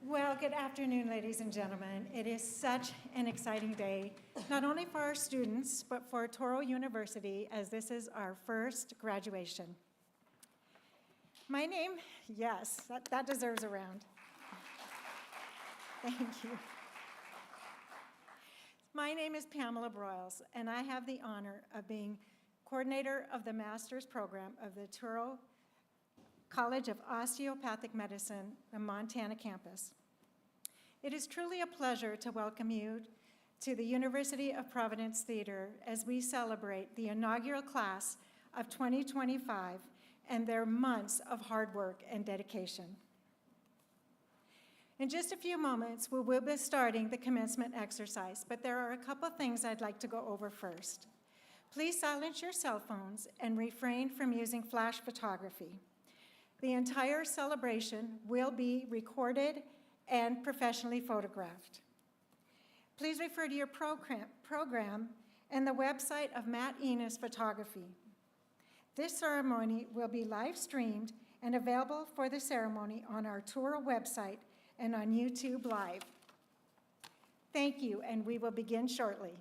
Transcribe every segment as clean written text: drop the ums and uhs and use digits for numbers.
Well, good afternoon, ladies and gentlemen. It is such an exciting day, not only for our students, but for Touro University, as this is our first graduation. My name, yes, that deserves a round. Thank you. My name is Pamela Broyles, and I have the honor of being coordinator of the master's program of the Touro College of Osteopathic Medicine, the Montana campus. It is truly a pleasure to welcome you to the University of Providence Theater as we celebrate the inaugural class of 2025 and their months of hard work and dedication. In just a few moments, we will be starting the commencement exercise, but there are a couple things I'd like to go over first. Please silence your cell phones and refrain from using flash photography. The entire celebration will be recorded and professionally photographed. Please refer to your program and the website of Matt Enos Photography. This ceremony will be live streamed and available for the ceremony on our Touro website and on YouTube Live. Thank you, and we will begin shortly.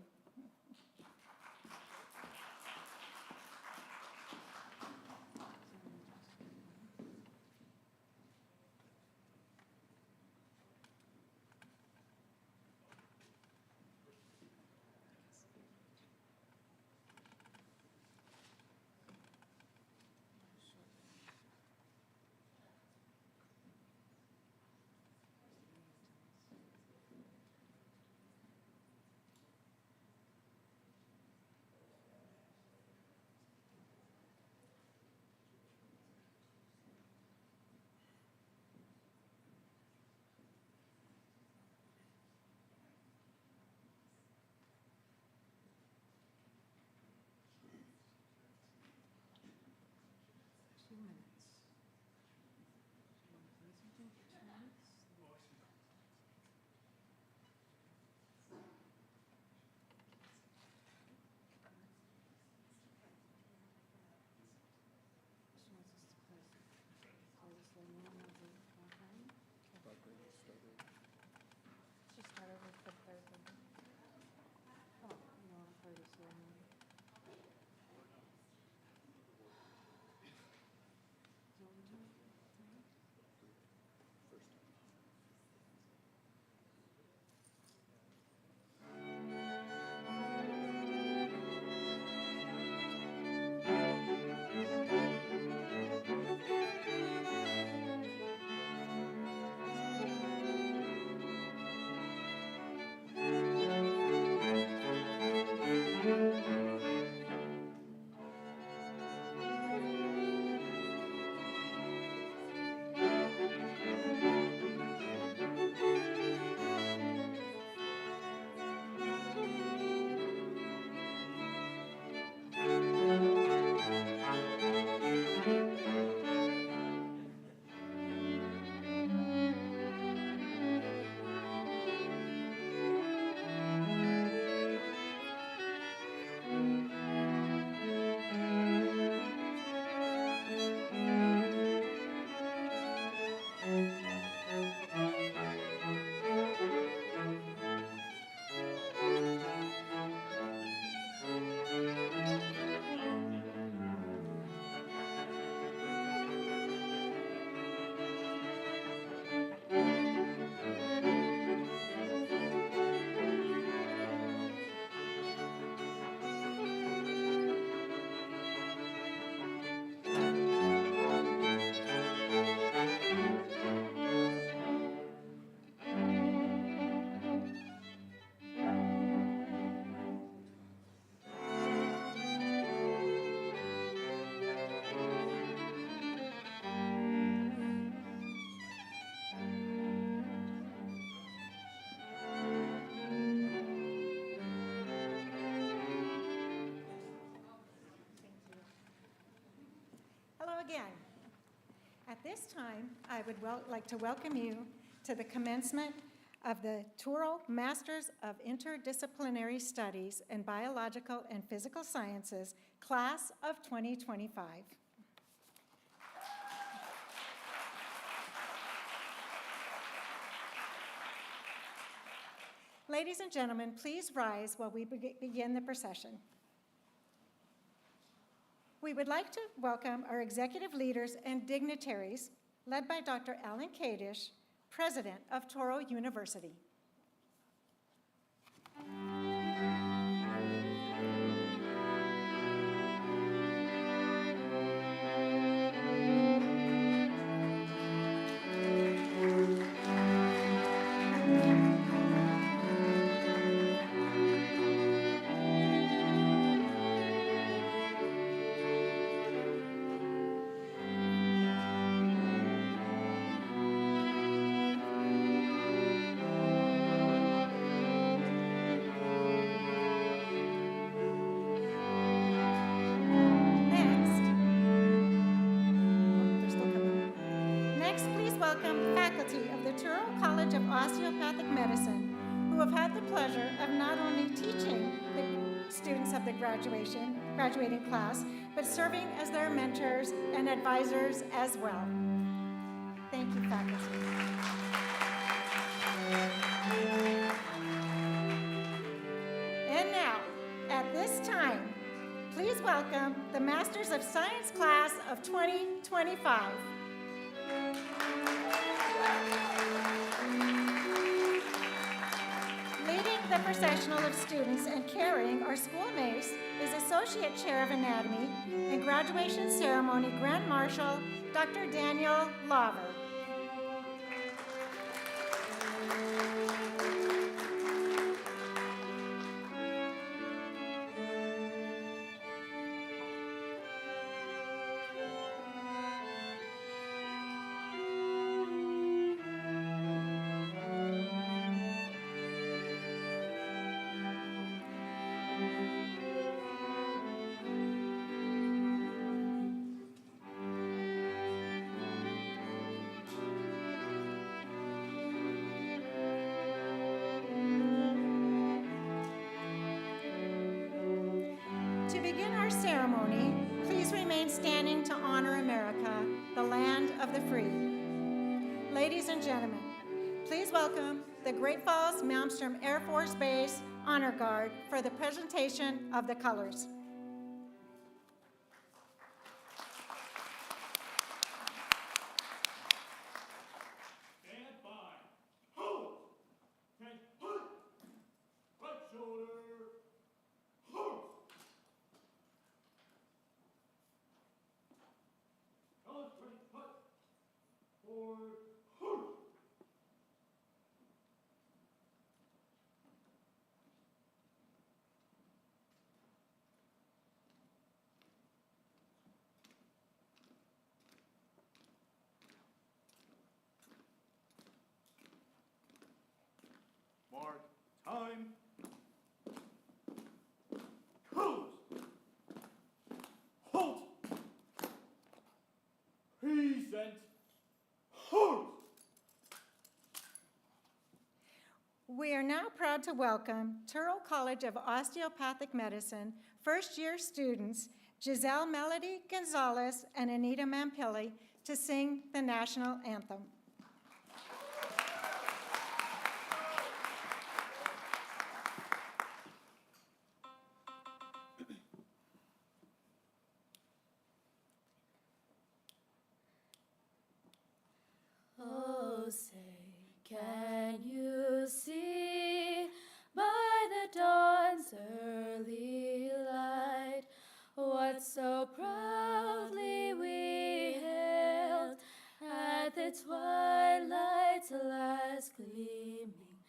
Again. At this time, I would like to welcome you to the commencement of the Touro Masters of Interdisciplinary Studies in Biological and Physical Sciences, Class of 2025. Ladies and gentlemen, please rise while we begin the procession. We would like to welcome our executive leaders and dignitaries, led by Dr. Alan Kadish, President of Touro University. Of Osteopathic Medicine, who have had the pleasure of not only teaching the students of the graduating class, but serving as their mentors and advisors as well. Thank you, faculty. And now, at this time, please welcome the Masters of Science class of 2025. The processional of students and carrying our school mace is Associate Chair of Anatomy and Graduation Ceremony Grand Marshal, Dr. Daniel Laver. To begin our ceremony, please remain standing to honor America, the land of the free. Ladies and gentlemen, please welcome the Great Falls Malmstrom Air Force Base Honor Guard for the presentation of the colors. Mark, time. Close. Halt. Present. Halt. We are now proud to welcome Touro College of Osteopathic Medicine first-year students Giselle Melody Gonzalez and Anita Mampilli to sing the national anthem. Oh, say, can you see by the dawn's early light what so proudly we hailed at the twilight's last gleaming,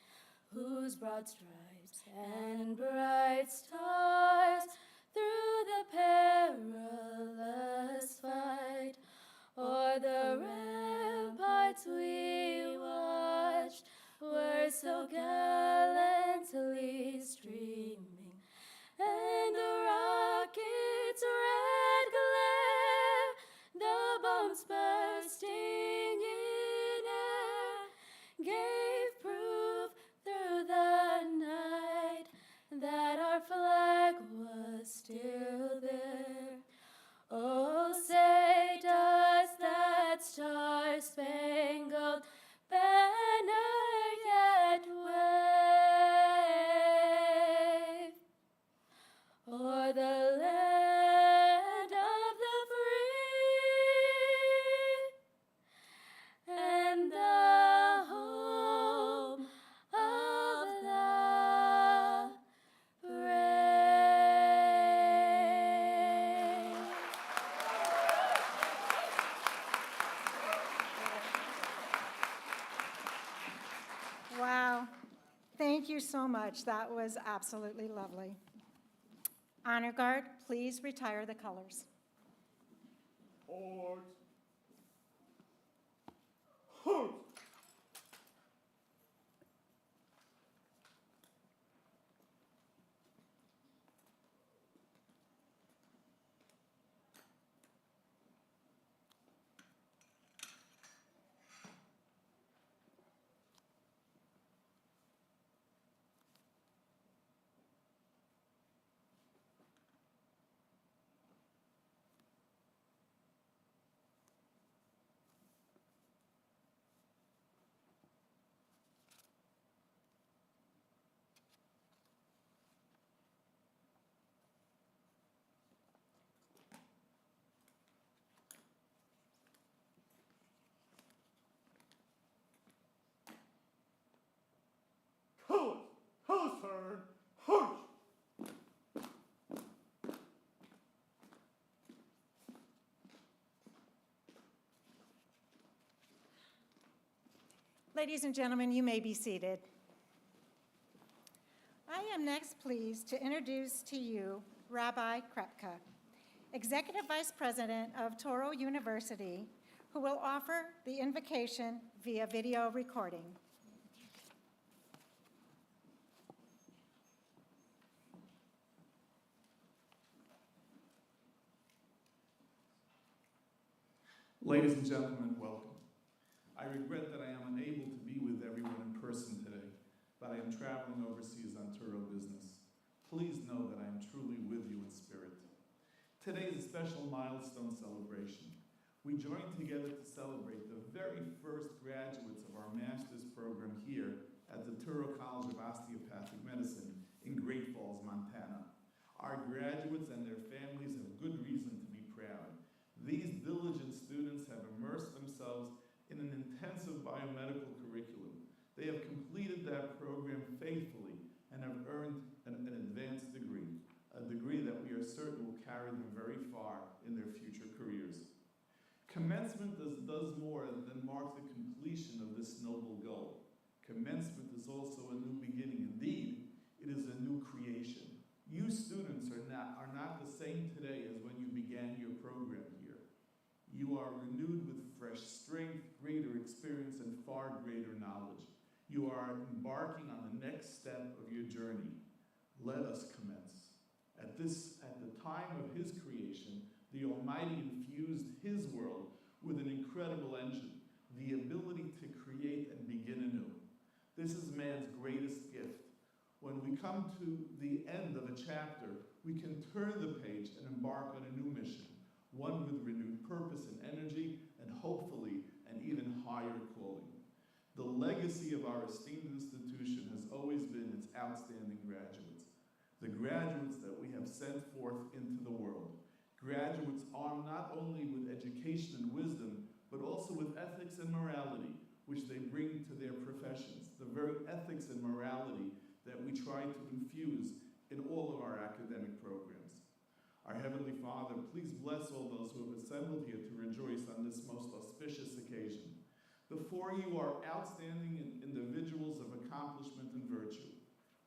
whose broad stripes and bright stars through the perilous fight o'er the ramparts we watched were so gallantly streaming, and the rocket's red glare, the bombs bursting in air, gave proof through the night that our flag was still there. Oh, say, does that star-spangled banner yet wave o'er the land of the free and the home of the brave? Wow, thank you so much. That was absolutely lovely. Honor Guard, please retire the colors. Halt. Halt. Halt. Halt, sir. Halt. Ladies and gentlemen, you may be seated. I am next pleased to introduce to you Rabbi Krepka, Executive Vice President of Touro University, who will offer the invocation via video recording. Ladies and gentlemen, welcome. I regret that I am unable to be with everyone in person today, but I am traveling overseas on Touro business. Please know that I am truly with you in spirit. Today is a special milestone celebration. We join together to celebrate the very first graduates of our master's program here at the Touro College of Osteopathic Medicine in Great Falls, Montana. Our graduates and their families have good reason to be proud. These diligent students have immersed themselves in an intensive biomedical curriculum. They have completed that program faithfully and have earned an advanced degree, a degree that we are certain will carry them very far in their future careers. Commencement does more than mark the completion of this noble goal. Commencement is also a new beginning. Indeed, it is a new creation. You students are not the same today as when you began your program here. You are renewed with fresh strength, greater experience, and far greater knowledge. You are embarking on the next step of your journey. Let us commence. At the time of his creation, the Almighty infused his world with an incredible engine, the ability to create and begin anew. This is man's greatest gift. When we come to the end of a chapter, we can turn the page and embark on a new mission, one with renewed purpose and energy, and hopefully an even higher calling. The legacy of our esteemed institution has always been its outstanding graduates, the graduates that we have sent forth into the world. Graduates armed not only with education and wisdom, but also with ethics and morality, which they bring to their professions, the very ethics and morality that we try to infuse in all of our academic programs. Our Heavenly Father, please bless all those who have assembled here to rejoice on this most auspicious occasion. Before you are outstanding individuals of accomplishment and virtue.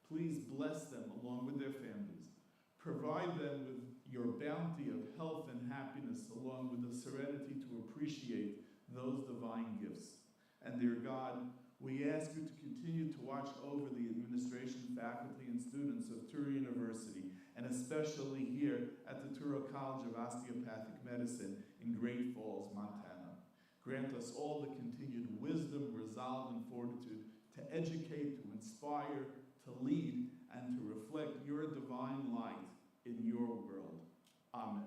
Please bless them along with their families. Provide them with your bounty of health and happiness, along with the serenity to appreciate those divine gifts. And dear God, we ask you to continue to watch over the administration, faculty, and students of Touro University, and especially here at the Touro College of Osteopathic Medicine in Great Falls, Montana. Grant us all the continued wisdom, resolve, and fortitude to educate, to inspire, to lead, and to reflect your divine light in your world. Amen.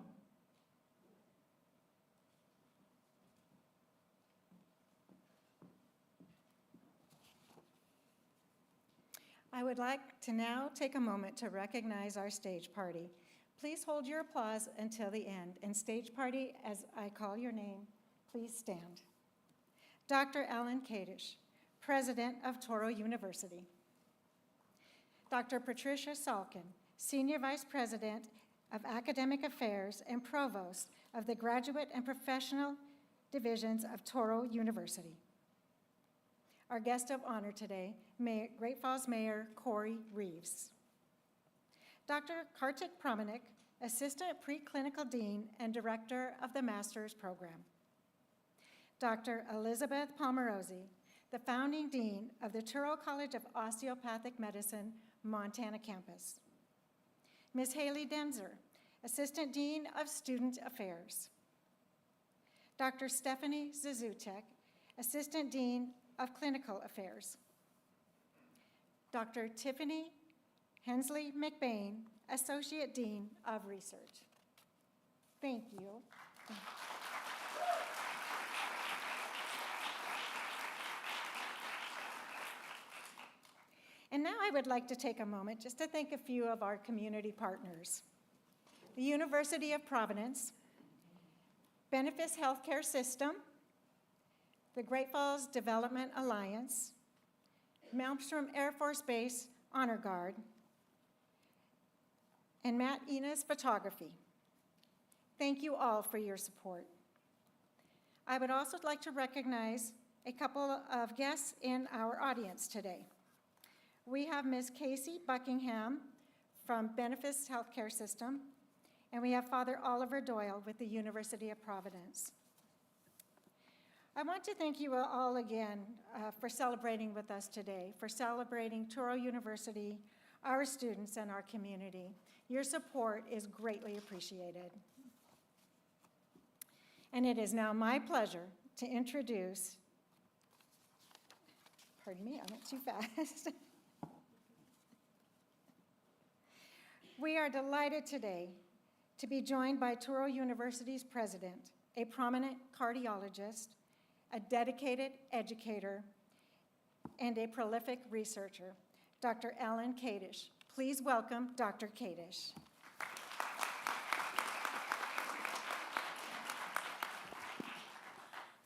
I would like to now take a moment to recognize our stage party. Please hold your applause until the end. And stage party, as I call your name, please stand. Dr. Alan Kadish, President of Touro University. Dr. Patricia Salkin, Senior Vice President of Academic Affairs and Provost of the Graduate and Professional Divisions of Touro University. Our guest of honor today, Great Falls Mayor Corey Reeves. Dr. Kartik Pramanik, Assistant Preclinical Dean and Director of the Master's Program. Dr. Elizabeth Palmerozzi, the Founding Dean of the Touro College of Osteopathic Medicine, Montana campus. Ms. Haley Denzer, Assistant Dean of Student Affairs. Dr. Stephanie Zazutek, Assistant Dean of Clinical Affairs. Dr. Tiffany Hensley McBain, Associate Dean of Research. Thank you. And now I would like to take a moment just to thank a few of our community partners. The University of Providence, Benefis Healthcare System, the Great Falls Development Alliance, Malmstrom Air Force Base Honor Guard, and Matt Enos Photography. Thank you all for your support. I would also like to recognize a couple of guests in our audience today. We have Ms. Casey Buckingham from Benefis Healthcare System, and we have Father Oliver Doyle with the University of Providence. I want to thank you all again for celebrating with us today, for celebrating Touro University, our students, and our community. Your support is greatly appreciated. And it is now my pleasure to introduce, pardon me, I went too fast. We are delighted today to be joined by Touro University's president, a prominent cardiologist, a dedicated educator, and a prolific researcher, Dr. Alan Kadish. Please welcome Dr. Kadish.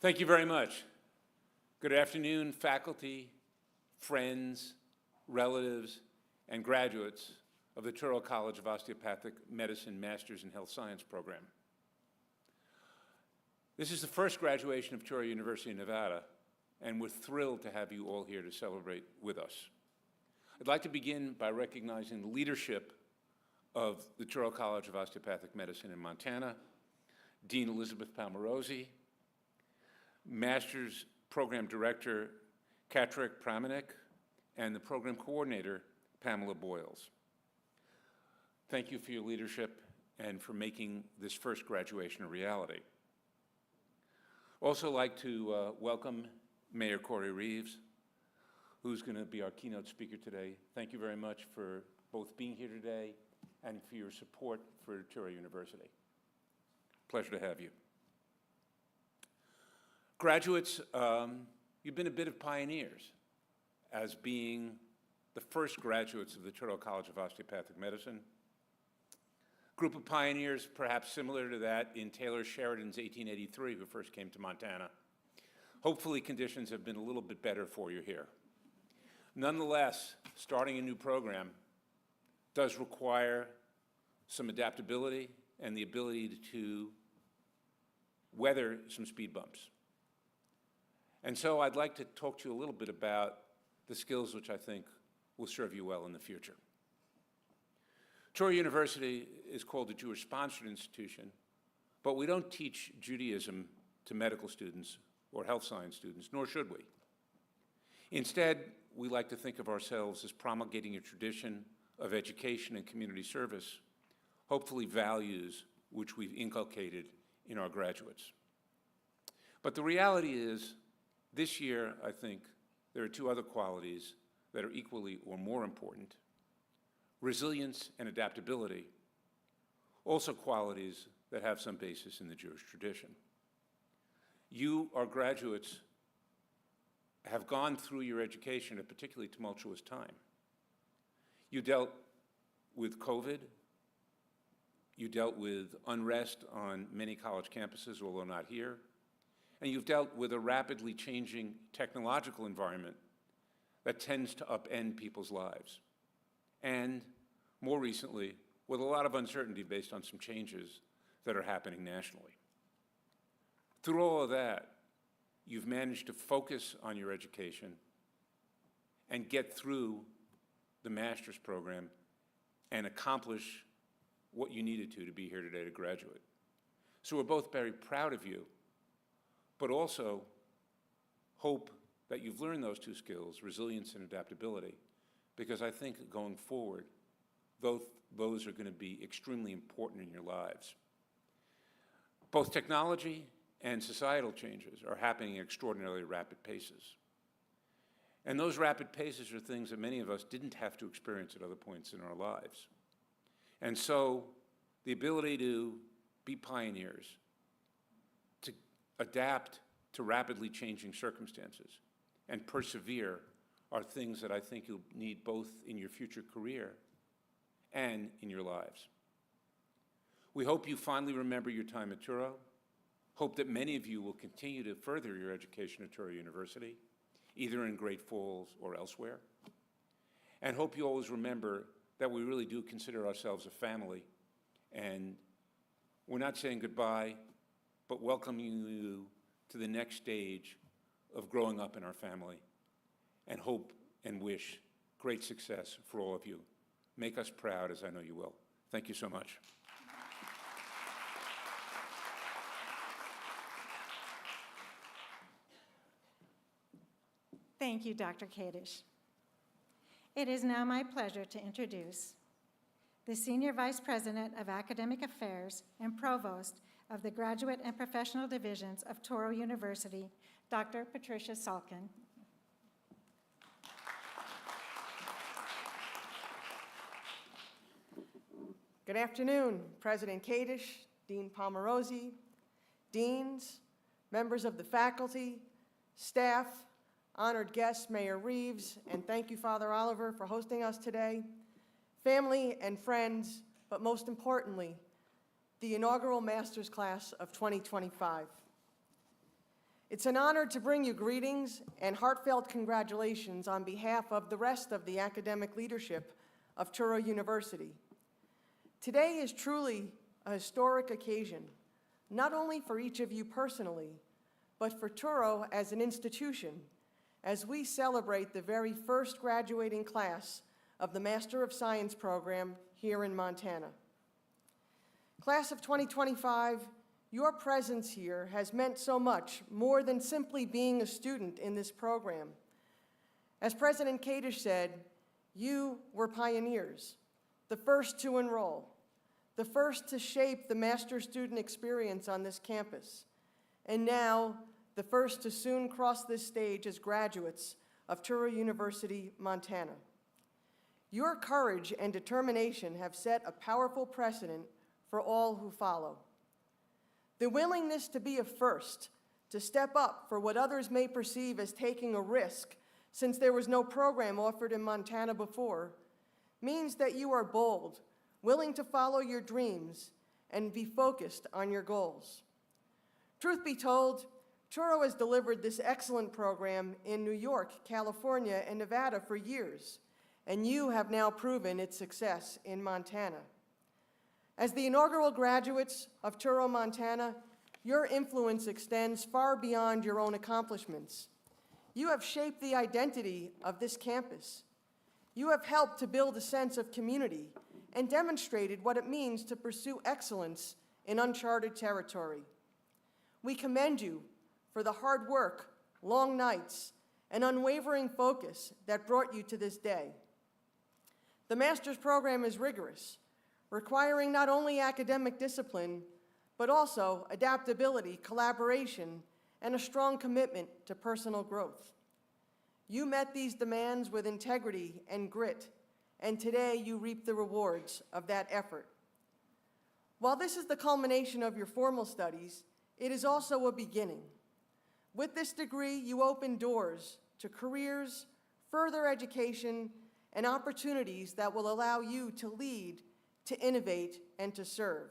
Thank you very much. Good afternoon, faculty, friends, relatives, and graduates of the Touro College of Osteopathic Medicine Masters in Health Science program. This is the first graduation of Touro University in Nevada, and we're thrilled to have you all here to celebrate with us. I'd like to begin by recognizing the leadership of the Touro College of Osteopathic Medicine in Montana, Dean Elizabeth Palmarosi, Master's Program Director Katrik Pramanik, and the Program Coordinator Pamela Boyles. Thank you for your leadership and for making this first graduation a reality. Also like to welcome Mayor Corey Reeves, who's going to be our keynote speaker today. Thank you very much for both being here today and for your support for Touro University. Pleasure to have you. Graduates, you've been a bit of pioneers as being the first graduates of the Touro College of Osteopathic Medicine. Group of pioneers perhaps similar to that in Taylor Sheridan's 1883, who first came to Montana. Hopefully conditions have been a little bit better for you here. Nonetheless, starting a new program does require some adaptability and the ability to weather some speed bumps. And so I'd like to talk to you a little bit about the skills which I think will serve you well in the future. Touro University is called a Jewish-sponsored institution, but we don't teach Judaism to medical students or health science students, nor should we. Instead, we like to think of ourselves as promulgating a tradition of education and community service, hopefully values which we've inculcated in our graduates. But the reality is, this year, I think, there are two other qualities that are equally or more important: resilience and adaptability, also qualities that have some basis in the Jewish tradition. You, our graduates, have gone through your education at a particularly tumultuous time. You dealt with COVID, you dealt with unrest on many college campuses, although not here, and you've dealt with a rapidly changing technological environment that tends to upend people's lives. And more recently, with a lot of uncertainty based on some changes that are happening nationally. Through all of that, you've managed to focus on your education and get through the master's program and accomplish what you needed to be here today to graduate. So we're both very proud of you, but also hope that you've learned those two skills, resilience and adaptability, because I think going forward, those are going to be extremely important in your lives. Both technology and societal changes are happening at extraordinarily rapid paces. And those rapid paces are things that many of us didn't have to experience at other points in our lives. And so the ability to be pioneers, to adapt to rapidly changing circumstances, and persevere are things that I think you'll need both in your future career and in your lives. We hope you fondly remember your time at Touro, hope that many of you will continue to further your education at Touro University, either in Great Falls or elsewhere, and hope you always remember that we really do consider ourselves a family, and we're not saying goodbye, but welcoming you to the next stage of growing up in our family, and hope and wish great success for all of you. Make us proud, as I know you will. Thank you so much. Thank you, Dr. Kadish. It is now my pleasure to introduce the Senior Vice President of Academic Affairs and Provost of the Graduate and Professional Divisions of Touro University, Dr. Patricia Salkin. Good afternoon, President Kadish, Dean Palmarosi, deans, members of the faculty, staff, honored guests, Mayor Reeves, and thank you, Father Oliver, for hosting us today, family and friends, but most importantly, the inaugural Master's Class of 2025. It's an honor to bring you greetings and heartfelt congratulations on behalf of the rest of the academic leadership of Touro University. Today is truly a historic occasion, not only for each of you personally, but for Touro as an institution, as we celebrate the very first graduating class of the Master of Science program here in Montana. Class of 2025, your presence here has meant so much more than simply being a student in this program. As President Kadish said, you were pioneers, the first to enroll, the first to shape the master student experience on this campus, and now the first to soon cross this stage as graduates of Touro University, Montana. Your courage and determination have set a powerful precedent for all who follow. The willingness to be a first, to step up for what others may perceive as taking a risk, since there was no program offered in Montana before, means that you are bold, willing to follow your dreams, and be focused on your goals. Truth be told, Touro has delivered this excellent program in New York, California, and Nevada for years, and you have now proven its success in Montana. As the inaugural graduates of Touro, Montana, your influence extends far beyond your own accomplishments. You have shaped the identity of this campus. You have helped to build a sense of community and demonstrated what it means to pursue excellence in uncharted territory. We commend you for the hard work, long nights, and unwavering focus that brought you to this day. The master's program is rigorous, requiring not only academic discipline, but also adaptability, collaboration, and a strong commitment to personal growth. You met these demands with integrity and grit, and today you reap the rewards of that effort. While this is the culmination of your formal studies, it is also a beginning. With this degree, you open doors to careers, further education, and opportunities that will allow you to lead, to innovate, and to serve.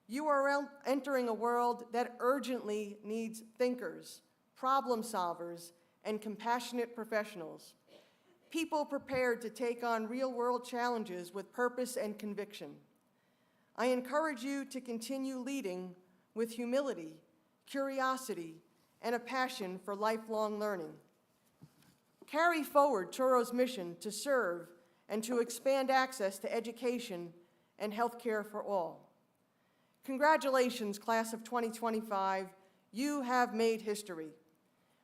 You are entering a world that urgently needs thinkers, problem solvers, and compassionate professionals, people prepared to take on real-world challenges with purpose and conviction. I encourage you to continue leading with humility, curiosity, and a passion for lifelong learning. Carry forward Touro's mission to serve and to expand access to education and healthcare for all. Congratulations, class of 2025. You have made history.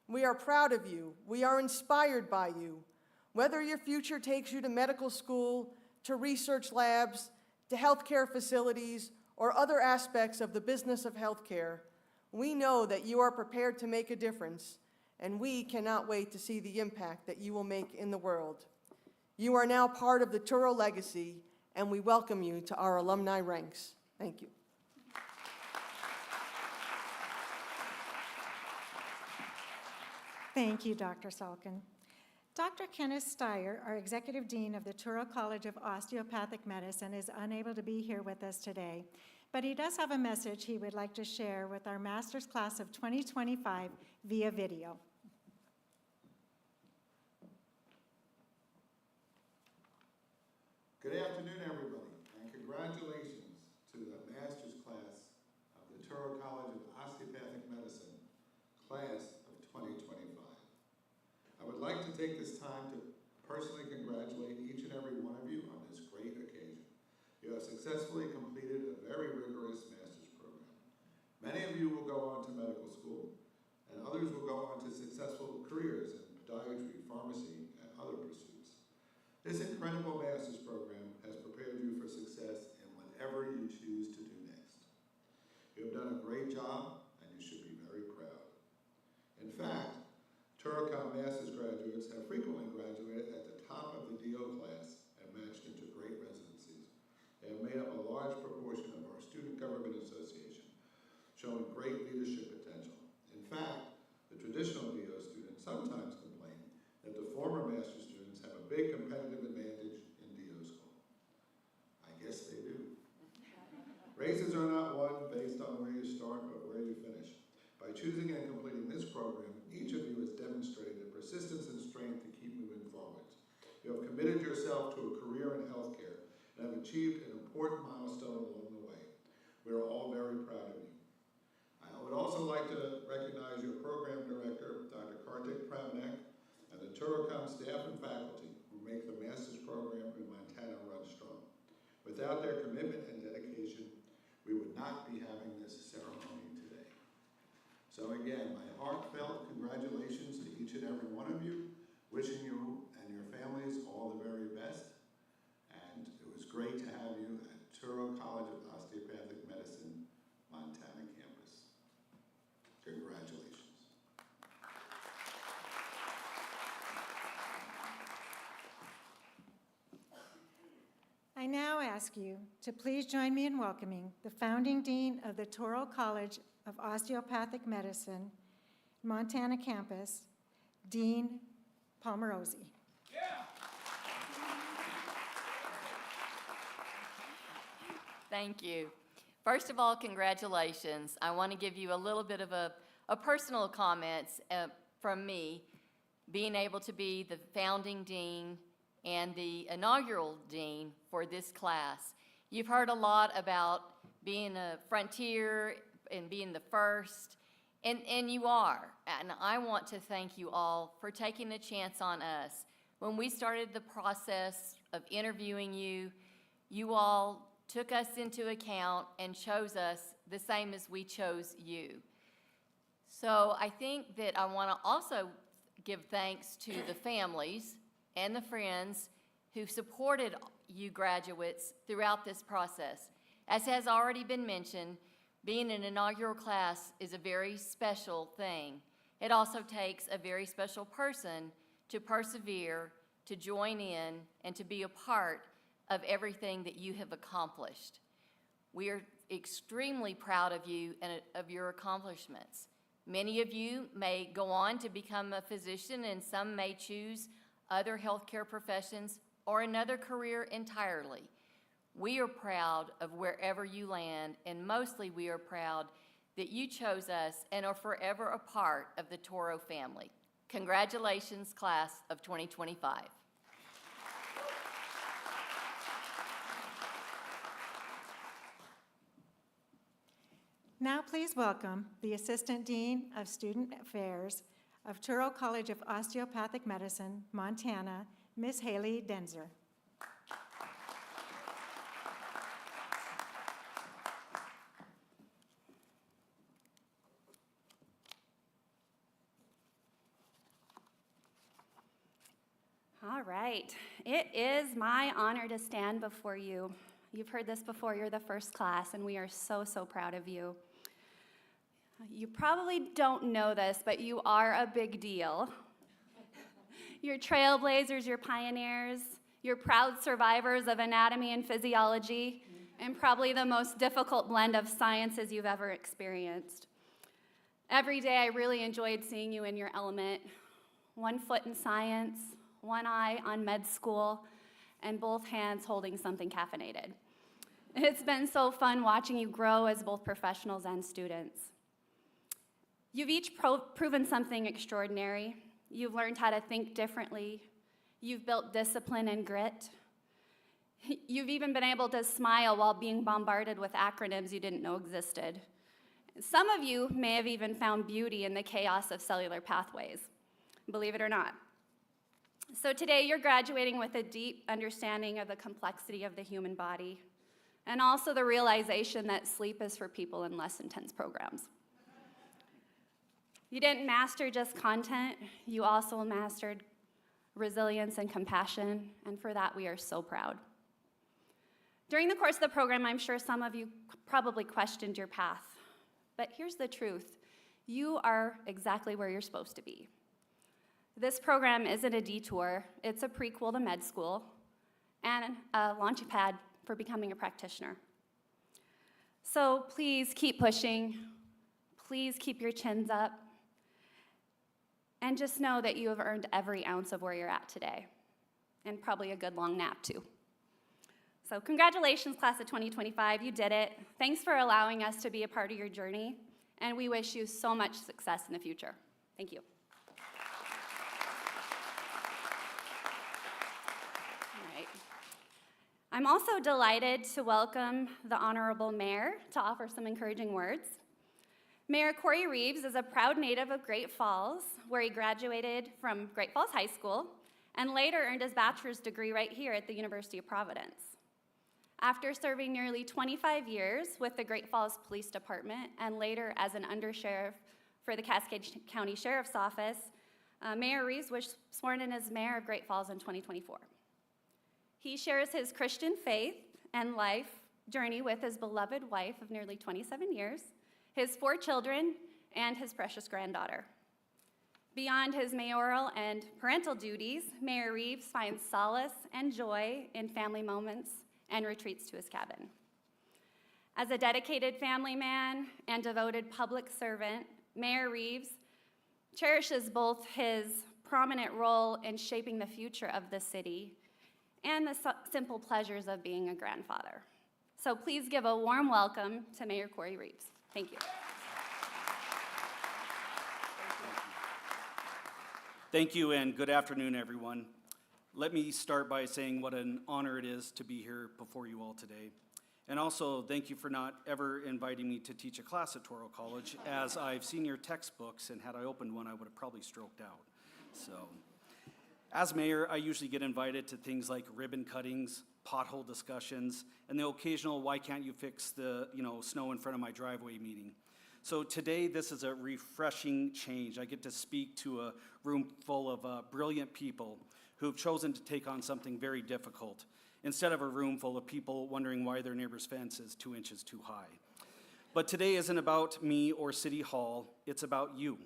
We are proud of you. We are inspired by you. Whether your future takes you to medical school, to research labs, to healthcare facilities, or other aspects of the business of healthcare, we know that you are prepared to make a difference, and we cannot wait to see the impact that you will make in the world. You are now part of the Touro legacy, and we welcome you to our alumni ranks. Thank you. Thank you, Dr. Salkin. Dr. Kenneth Steyer, our Executive Dean of the Touro College of Osteopathic Medicine, is unable to be here with us today, but he does have a message he would like to share with our Master's Class of 2025 via video. Good afternoon, everybody, and congratulations to the Master's Class of the Touro College of Osteopathic Medicine, Class of 2025. I would like to take this time to personally congratulate each and every one of you on this great occasion. You have successfully completed a very rigorous master's program. Many of you will go on to medical school, and others will go on to successful careers in podiatry, pharmacy, and other pursuits. This incredible master's program has prepared you for success in whatever you choose to do next. You have done a great job, and you should be very proud. In fact, TouroCom Master's graduates have frequently graduated at the top of the DO class and matched into great residencies. They have made up a large proportion of our Student Government Association, showing great leadership potential. In fact, the traditional DO student sometimes important milestone along the way. We are all very proud of you. I would also like to recognize your program director, Dr. Kartik Pramnak, and the TouroCom staff and faculty who make the master's program in Montana run strong. Without their commitment and dedication, we would not be having this ceremony today. So again, my heartfelt congratulations to each and every one of you, wishing you and your families all the very best. And it was great to have you at Touro College of Osteopathic Medicine, Montana campus. Congratulations. I now ask you to please join me in welcoming the founding dean of the Touro College of Osteopathic Medicine, Montana campus, Dean Palmerozzi. Thank you. First of all, congratulations. I want to give you a little bit of a personal comments from me, being able to be the founding dean and the inaugural dean for this class. You've heard a lot about being a frontier and being the first, and you are. And I want to thank you all for taking a chance on us. When we started the process of interviewing you, you all took us into account and chose us the same as we chose you. So I think that I want to also give thanks to the families and the friends who supported you graduates throughout this process. As has already been mentioned, being an inaugural class is a very special thing. It also takes a very special person to persevere, to join in, and to be a part of everything that you have accomplished. We are extremely proud of you and of your accomplishments. Many of you may go on to become a physician, and some may choose other healthcare professions or another career entirely. We are proud of wherever you land, and mostly we are proud that you chose us and are forever a part of the Touro family. Congratulations, class of 2025. Now please welcome the Assistant Dean of Student Affairs of Touro College of Osteopathic Medicine, Montana, Ms. Haley Denzer. All right. It is my honor to stand before you. You've heard this before. You're the first class, and we are so, so proud of you. You probably don't know this, but you are a big deal. You're trailblazers, you're pioneers, you're proud survivors of anatomy and physiology, and probably the most difficult blend of sciences you've ever experienced. Every day I really enjoyed seeing you in your element. 1 foot in science, 1 eye on med school, and both hands holding something caffeinated. It's been so fun watching you grow as both professionals and students. You've each proven something extraordinary. You've learned how to think differently. You've built discipline and grit. You've even been able to smile while being bombarded with acronyms you didn't know existed. Some of you may have even found beauty in the chaos of cellular pathways, believe it or not. So today you're graduating with a deep understanding of the complexity of the human body, and also the realization that sleep is for people in less intense programs. You didn't master just content, you also mastered resilience and compassion, and for that we are so proud. During the course of the program, I'm sure some of you probably questioned your path, but here's the truth. You are exactly where you're supposed to be. This program isn't a detour, it's a prequel to med school and a launching pad for becoming a practitioner. So please keep pushing, please keep your chins up, and just know that you have earned every ounce of where you're at today, and probably a good long nap too. So congratulations, class of 2025, you did it. Thanks for allowing us to be a part of your journey, and we wish you so much success in the future. Thank you. I'm also delighted to welcome the Honorable Mayor to offer some encouraging words. Mayor Corey Reeves is a proud native of Great Falls, where he graduated from Great Falls High School and later earned his bachelor's degree right here at the University of Providence. After serving nearly 25 years with the Great Falls Police Department and later as an undersheriff for the Cascade County Sheriff's Office, Mayor Reeves was sworn in as mayor of Great Falls in 2024. He shares his Christian faith and life journey with his beloved wife of nearly 27 years, his 4 children, and his precious granddaughter. Beyond his mayoral and parental duties, Mayor Reeves finds solace and joy in family moments and retreats to his cabin. As a dedicated family man and devoted public servant, Mayor Reeves cherishes both his prominent role in shaping the future of the city and the simple pleasures of being a grandfather. So please give a warm welcome to Mayor Corey Reeves. Thank you. Thank you, and good afternoon, everyone. Let me start by saying what an honor it is to be here before you all today. And also, thank you for not ever inviting me to teach a class at Touro College, as I've seen your textbooks, and had I opened one, I would have probably stroked out. So, as mayor, I usually get invited to things like ribbon cuttings, pothole discussions, and the occasional "why can't you fix the snow in front of my driveway" meeting. So today, this is a refreshing change. I get to speak to a room full of brilliant people who've chosen to take on something very difficult, instead of a room full of people wondering why their neighbor's fence is 2 inches too high. But today isn't about me or City Hall, it's about you.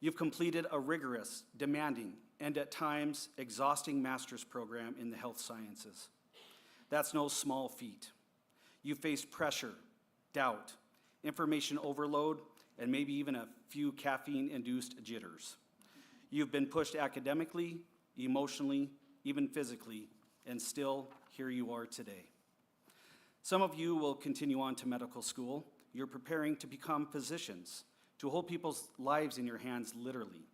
You've completed a rigorous, demanding, and at times exhausting master's program in the health sciences. That's no small feat. You faced pressure, doubt, information overload, and maybe even a few caffeine-induced jitters. You've been pushed academically, emotionally, even physically, and still, here you are today. Some of you will continue on to medical school. You're preparing to become physicians, to hold people's lives in your hands literally.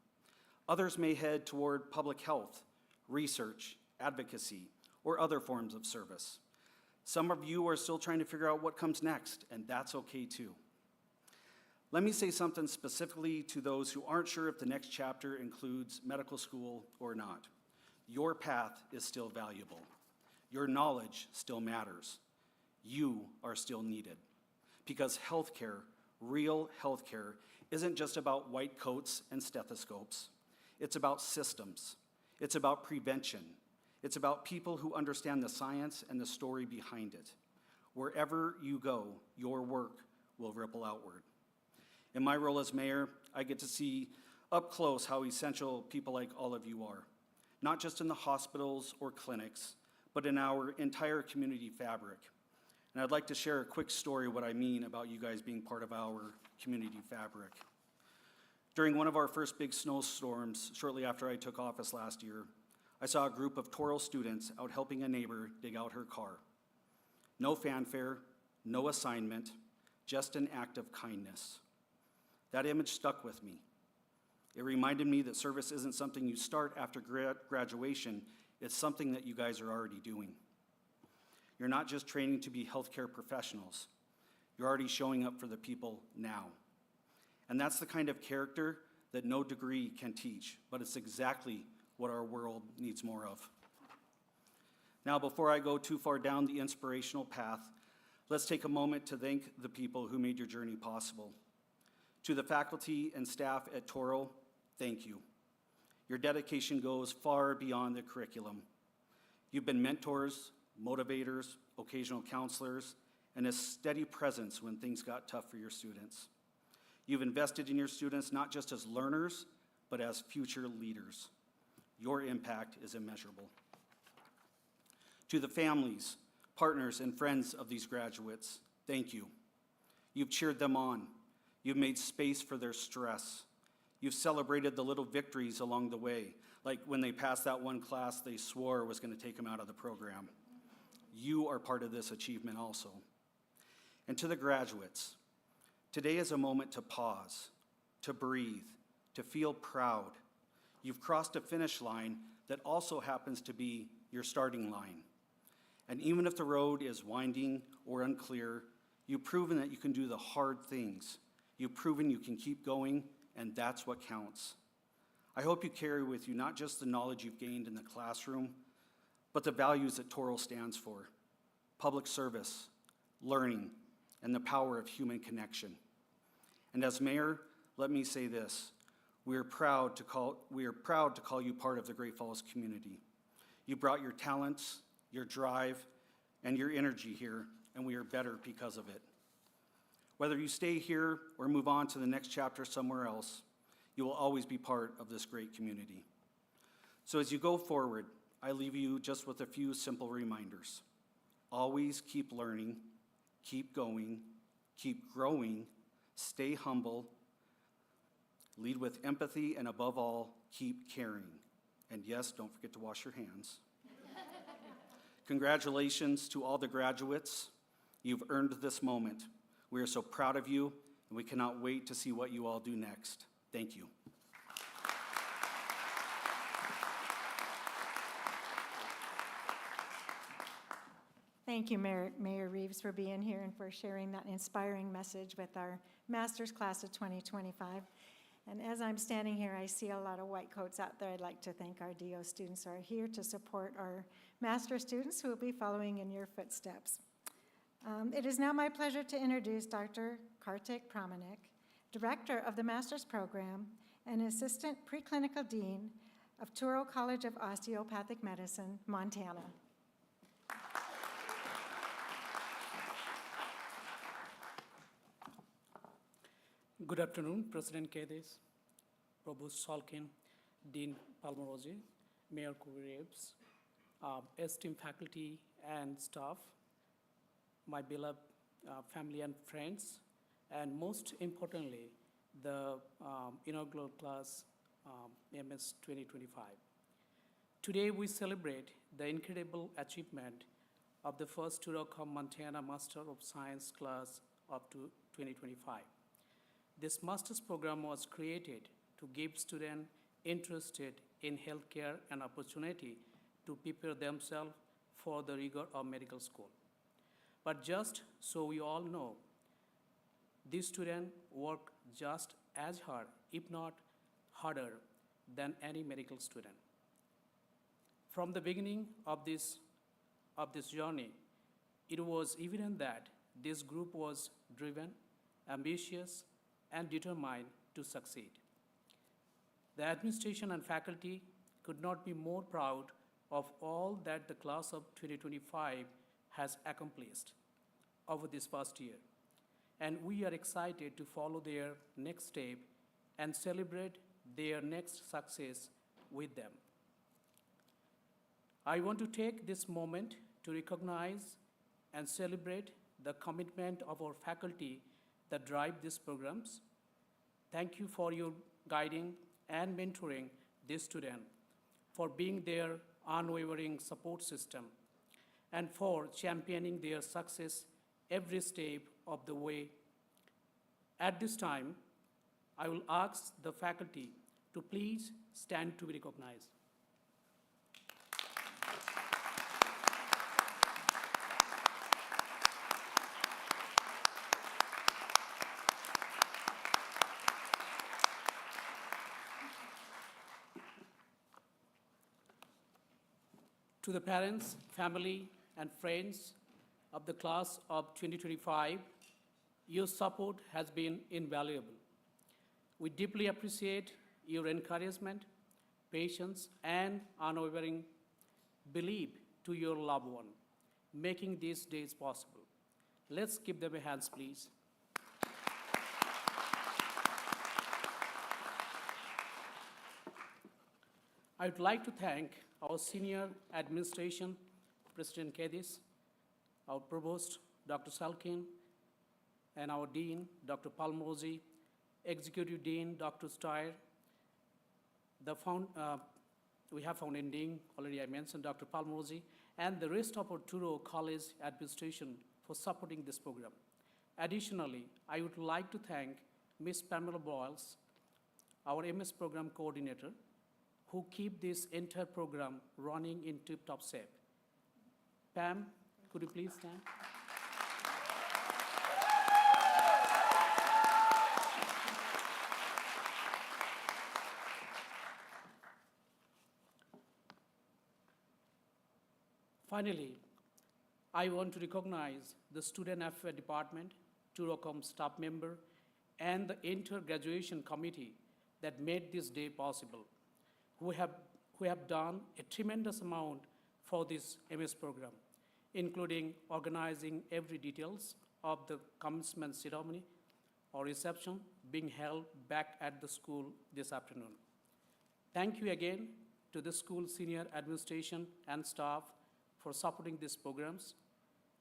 Others may head toward public health, research, advocacy, or other forms of service. Some of you are still trying to figure out what comes next, and that's okay too. Let me say something specifically to those who aren't sure if the next chapter includes medical school or not. Your path is still valuable. Your knowledge still matters. You are still needed. Because healthcare, real healthcare, isn't just about white coats and stethoscopes. It's about systems. It's about prevention. It's about people who understand the science and the story behind it. Wherever you go, your work will ripple outward. In my role as mayor, I get to see up close how essential people like all of you are, not just in the hospitals or clinics, but in our entire community fabric. And I'd like to share a quick story what I mean about you guys being part of our community fabric. During one of our first big snowstorms, shortly after I took office last year, I saw a group of Touro students out helping a neighbor dig out her car. No fanfare, no assignment, just an act of kindness. That image stuck with me. It reminded me that service isn't something you start after graduation, it's something that you guys are already doing. You're not just training to be healthcare professionals, you're already showing up for the people now. And that's the kind of character that no degree can teach, but it's exactly what our world needs more of. Now, before I go too far down the inspirational path, let's take a moment to thank the people who made your journey possible. To the faculty and staff at Touro, thank you. Your dedication goes far beyond the curriculum. You've been mentors, motivators, occasional counselors, and a steady presence when things got tough for your students. You've invested in your students not just as learners, but as future leaders. Your impact is immeasurable. To the families, partners, and friends of these graduates, thank you. You've cheered them on. You've made space for their stress. You've celebrated the little victories along the way, like when they passed that one class they swore was going to take them out of the program. You are part of this achievement also. And to the graduates, today is a moment to pause, to breathe, to feel proud. You've crossed a finish line that also happens to be your starting line. And even if the road is winding or unclear, you've proven that you can do the hard things. You've proven you can keep going, and that's what counts. I hope you carry with you not just the knowledge you've gained in the classroom, but the values that Touro stands for: public service, learning, and the power of human connection. And as mayor, let me say this: we are proud to call you part of the Great Falls community. You brought your talents, your drive, and your energy here, and we are better because of it. Whether you stay here or move on to the next chapter somewhere else, you will always be part of this great community. So as you go forward, I leave you just with a few simple reminders. Always keep learning, keep going, keep growing, stay humble, lead with empathy, and above all, keep caring. And yes, don't forget to wash your hands. Congratulations to all the graduates. You've earned this moment. We are so proud of you, and we cannot wait to see what you all do next. Thank you. Thank you, Mayor Reeves, for being here and for sharing that inspiring message with our master's class of 2025. And as I'm standing here, I see a lot of white coats out there. I'd like to thank our DO students who are here to support our master students who will be following in your footsteps. It is now my pleasure to introduce Dr. Kartik Pramanik, Director of the Master's Program and Assistant Preclinical Dean of Touro College of Osteopathic Medicine, Montana. Good afternoon, President Kedis, Provost Salkin, Dean Palmarosi, Mayor Reeves, esteemed faculty and staff, my beloved family and friends, and most importantly, the inaugural class MS 2025. Today we celebrate the incredible achievement of the first Touro, Montana Master of Science class of 2025. This master's program was created to give students interested in healthcare an opportunity to prepare themselves for the rigor of medical school. But just so we all know, these students work just as hard, if not harder, than any medical student. From the beginning of this journey, it was evident that this group was driven, ambitious, and determined to succeed. The administration and faculty could not be more proud of all that the class of 2025 has accomplished over this past year. And we are excited to follow their next step and celebrate their next success with them. I want to take this moment to recognize and celebrate the commitment of our faculty that drive these programs. Thank you for your guiding and mentoring these students, for being their unwavering support system, and for championing their success every step of the way. At this time, I will ask the faculty to please stand to be recognized. To the parents, family, and friends of the class of 2025, your support has been invaluable. We deeply appreciate your encouragement, patience, and unwavering belief to your loved one, making these days possible. Let's give them a hand, please. I would like to thank our senior administration, President Kedis, our provost, Dr. Salkin, and our dean, Dr. Palmosi, executive dean, Dr. Steyer. We have founding dean, already I mentioned, Dr. Palmosi, and the rest of our Touro College administration for supporting this program. Additionally, I would like to thank Ms. Pamela Boyles, our MS program coordinator, who keep this entire program running in tip-top shape. Pam, could you please stand? Finally, I want to recognize the Student Affairs Department, Touro staff member, and the entire graduation committee that made this day possible, who have done a tremendous amount for this MS program, including organizing every details of the commencement ceremony or reception being held back at the school this afternoon. Thank you again to the school senior administration and staff for supporting these programs,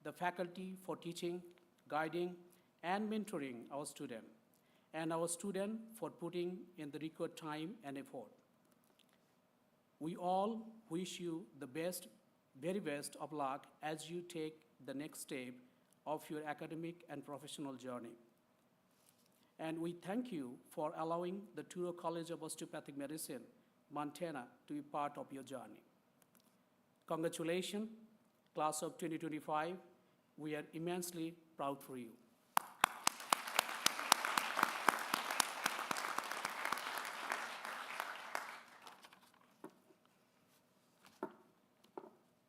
the faculty for teaching, guiding, and mentoring our students, and our students for putting in the required time and effort. We all wish you the best, very best of luck as you take the next step of your academic and professional journey. And we thank you for allowing the Touro College of Osteopathic Medicine, Montana, to be part of your journey. Congratulations, class of 2025. We are immensely proud for you.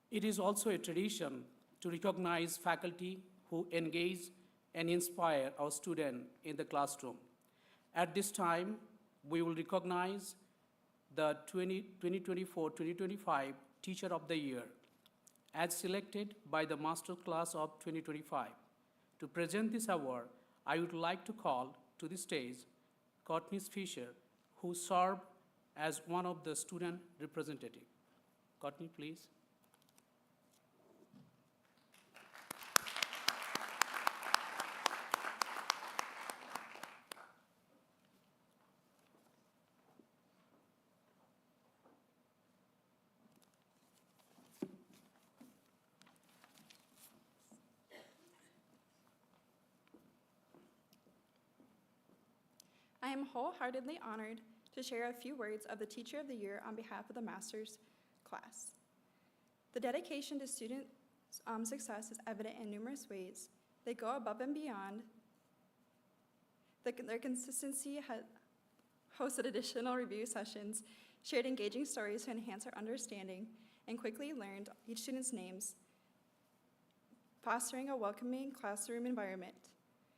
It is also a tradition to recognize faculty who engage and inspire our students in the classroom. At this time, we will recognize the 2024-2025 Teacher of the Year, as selected by the Master Class of 2025. To present this award, I would like to call to the stage Courtney Fisher, who served as one of the student representatives. Courtney, please. I am wholeheartedly honored to share a few words of the Teacher of the Year on behalf of the Master's class. The dedication to student success is evident in numerous ways. They go above and beyond. Their consistency has hosted additional review sessions, shared engaging stories to enhance our understanding, and quickly learned each student's names, fostering a welcoming classroom environment.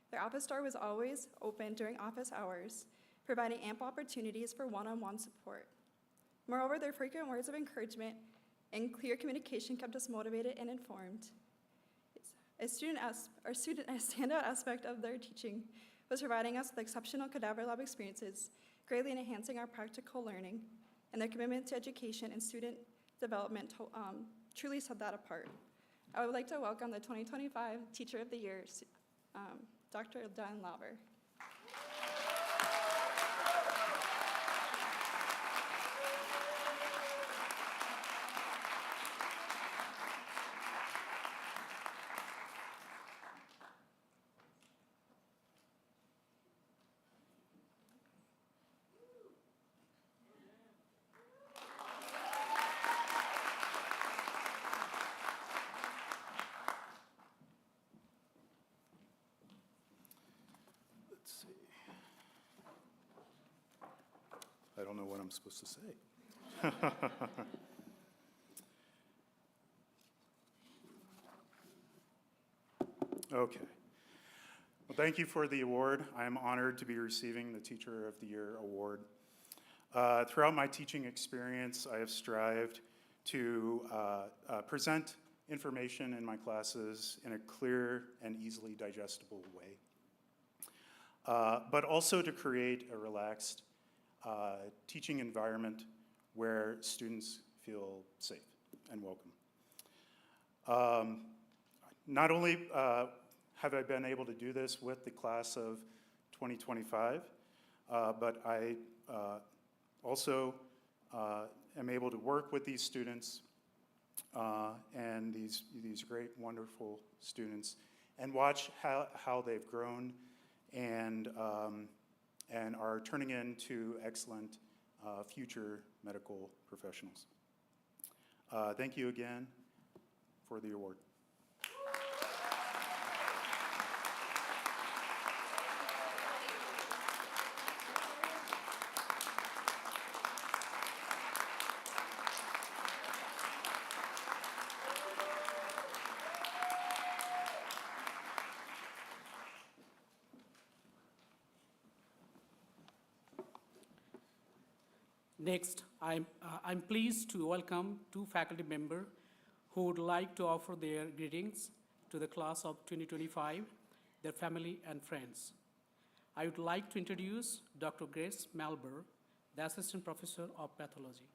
Their office door was always open during office hours, providing ample opportunities for one-on-one support. Moreover, their frequent words of encouragement and clear communication kept us motivated and informed. A standout aspect of their teaching was providing us with exceptional cadaver lab experiences, greatly enhancing our practical learning, and their commitment to education and student development truly set that apart. I would like to welcome the 2025 Teacher of the Year, Dr. Dan Lauber. I don't know what I'm supposed to say. Okay. Well, thank you for the award. I am honored to be receiving the Teacher of the Year award. Throughout my teaching experience, I have strived to present information in my classes in a clear and easily digestible way, but also to create a relaxed teaching environment where students feel safe and welcome. Not only have I been able to do this with the class of 2025, but I also am able to work with these students and these great, wonderful students and watch how they've grown and are turning into excellent future medical professionals. Thank you again for the award. Next, I'm pleased to welcome two faculty members who would like to offer their greetings to the class of 2025, their family and friends. I would like to introduce Dr. Grace Malber, the Assistant Professor of Pathology.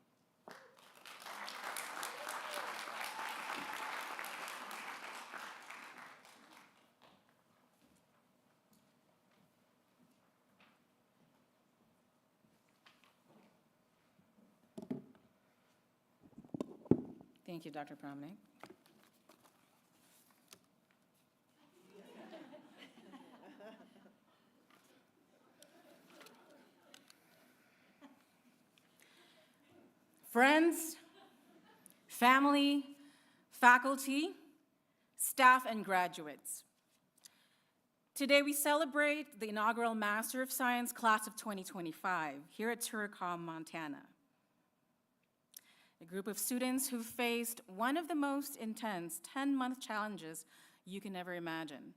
Thank you, Dr. Promnick. Friends, family, faculty, staff, and graduates. Today we celebrate the inaugural Master of Science class of 2025 here at Touro, Montana. A group of students who faced one of the most intense 10-month challenges you can ever imagine.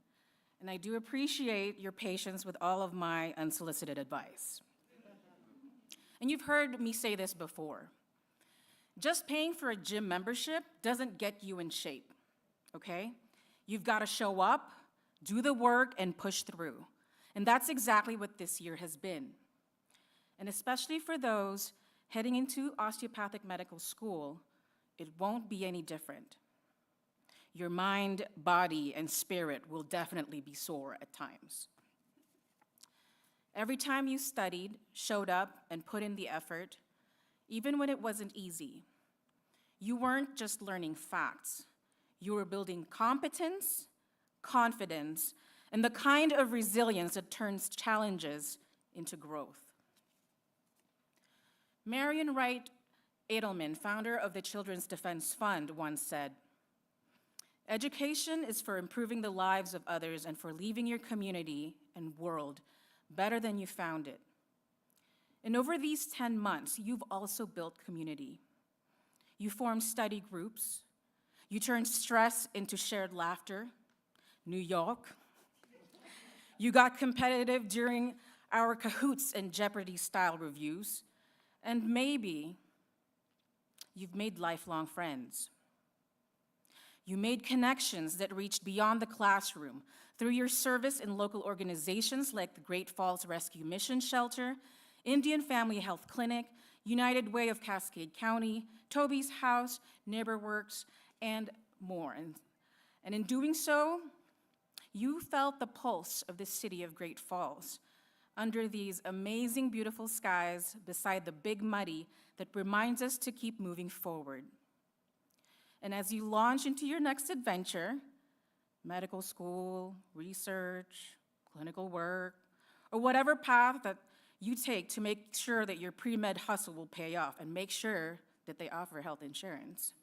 And I do appreciate your patience with all of my unsolicited advice. And you've heard me say this before. Just paying for a gym membership doesn't get you in shape, okay? You've got to show up, do the work, and push through. And that's exactly what this year has been. And especially for those heading into osteopathic medical school, it won't be any different. Your mind, body, and spirit will definitely be sore at times. Every time you studied, showed up, and put in the effort, even when it wasn't easy, you weren't just learning facts. You were building competence, confidence, and the kind of resilience that turns challenges into growth. Marion Wright Edelman, founder of the Children's Defense Fund, once said, "Education is for improving the lives of others and for leaving your community and world better than you found it." And over these 10 months, you've also built community. You formed study groups. You turned stress into shared laughter. New York. You got competitive during our Cahoots and Jeopardy-style reviews. And maybe you've made lifelong friends. You made connections that reached beyond the classroom through your service in local organizations like the Great Falls Rescue Mission Shelter, Indian Family Health Clinic, United Way of Cascade County, Toby's House, NeighborWorks, and more. And in doing so, you felt the pulse of the city of Great Falls under these amazing, beautiful skies beside the big muddy that reminds us to keep moving forward. And as you launch into your next adventure, medical school, research, clinical work, or whatever path that you take to make sure that your pre-med hustle will pay off and make sure that they offer health insurance.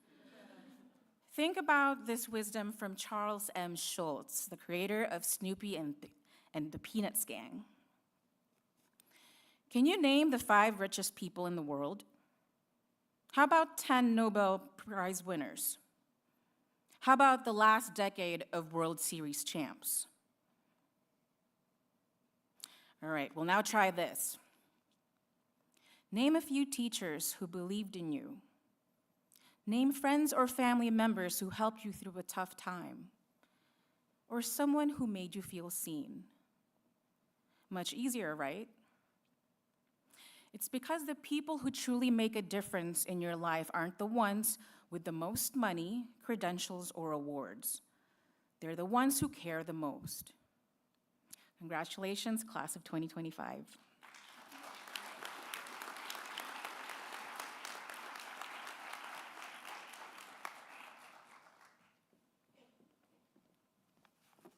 Think about this wisdom from Charles M. Schulz, the creator of Snoopy and the Peanuts Gang. Can you name the 5 richest people in the world? How about 10 Nobel Prize winners? How about the last decade of World Series champs? All right, well, now try this. Name a few teachers who believed in you. Name friends or family members who helped you through a tough time, or someone who made you feel seen. Much easier, right? It's because the people who truly make a difference in your life aren't the ones with the most money, credentials, or awards. They're the ones who care the most. Congratulations, class of 2025.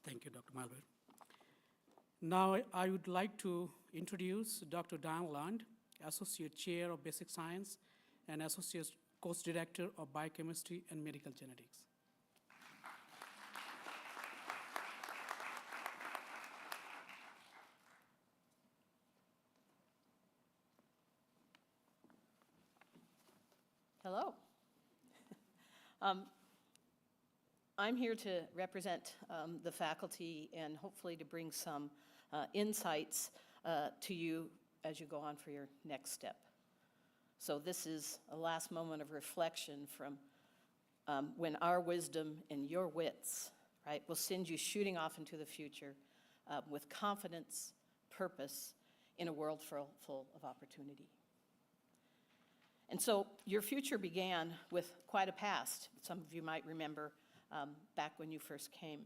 Thank you, Dr. Malber. Now I would like to introduce Dr. Dan Land, Associate Chair of Basic Science and Associate Course Director of Biochemistry and Medical Genetics. Hello. I'm here to represent the faculty and hopefully to bring some insights to you as you go on for your next step. So this is a last moment of reflection from when our wisdom and your wits, right, will send you shooting off into the future with confidence, purpose, in a world full of opportunity. And so your future began with quite a past. Some of you might remember back when you first came.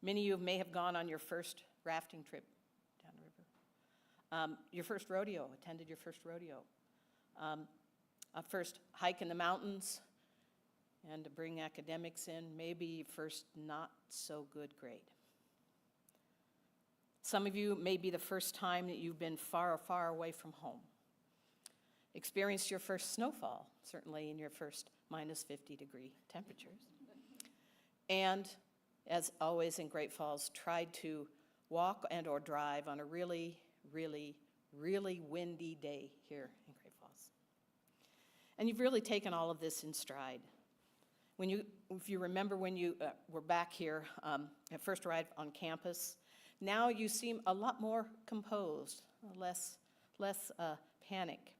Many of you may have gone on your first rafting trip down the river. Your first rodeo, attended your first rodeo. A first hike in the mountains, and to bring academics in, maybe first not so good grade. Some of you may be the first time that you've been far, far away from home. Experienced your first snowfall, certainly in your first minus 50-degree temperatures. And as always in Great Falls, tried to walk and or drive on a really, really, really windy day here in Great Falls. And you've really taken all of this in stride. If you remember when you were back here, at first arrived on campus, now you seem a lot more composed, less panic.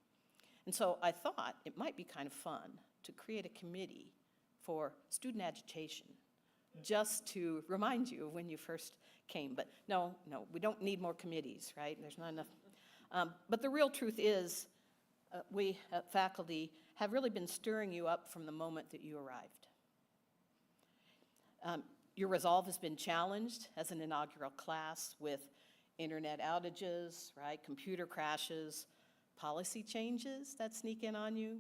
And so I thought it might be kind of fun to create a committee for student agitation, just to remind you of when you first came. But no, we don't need more committees, right? There's not enough. But the real truth is, we at faculty have really been stirring you up from the moment that you arrived. Your resolve has been challenged as an inaugural class with internet outages, right? Computer crashes, policy changes that sneak in on you,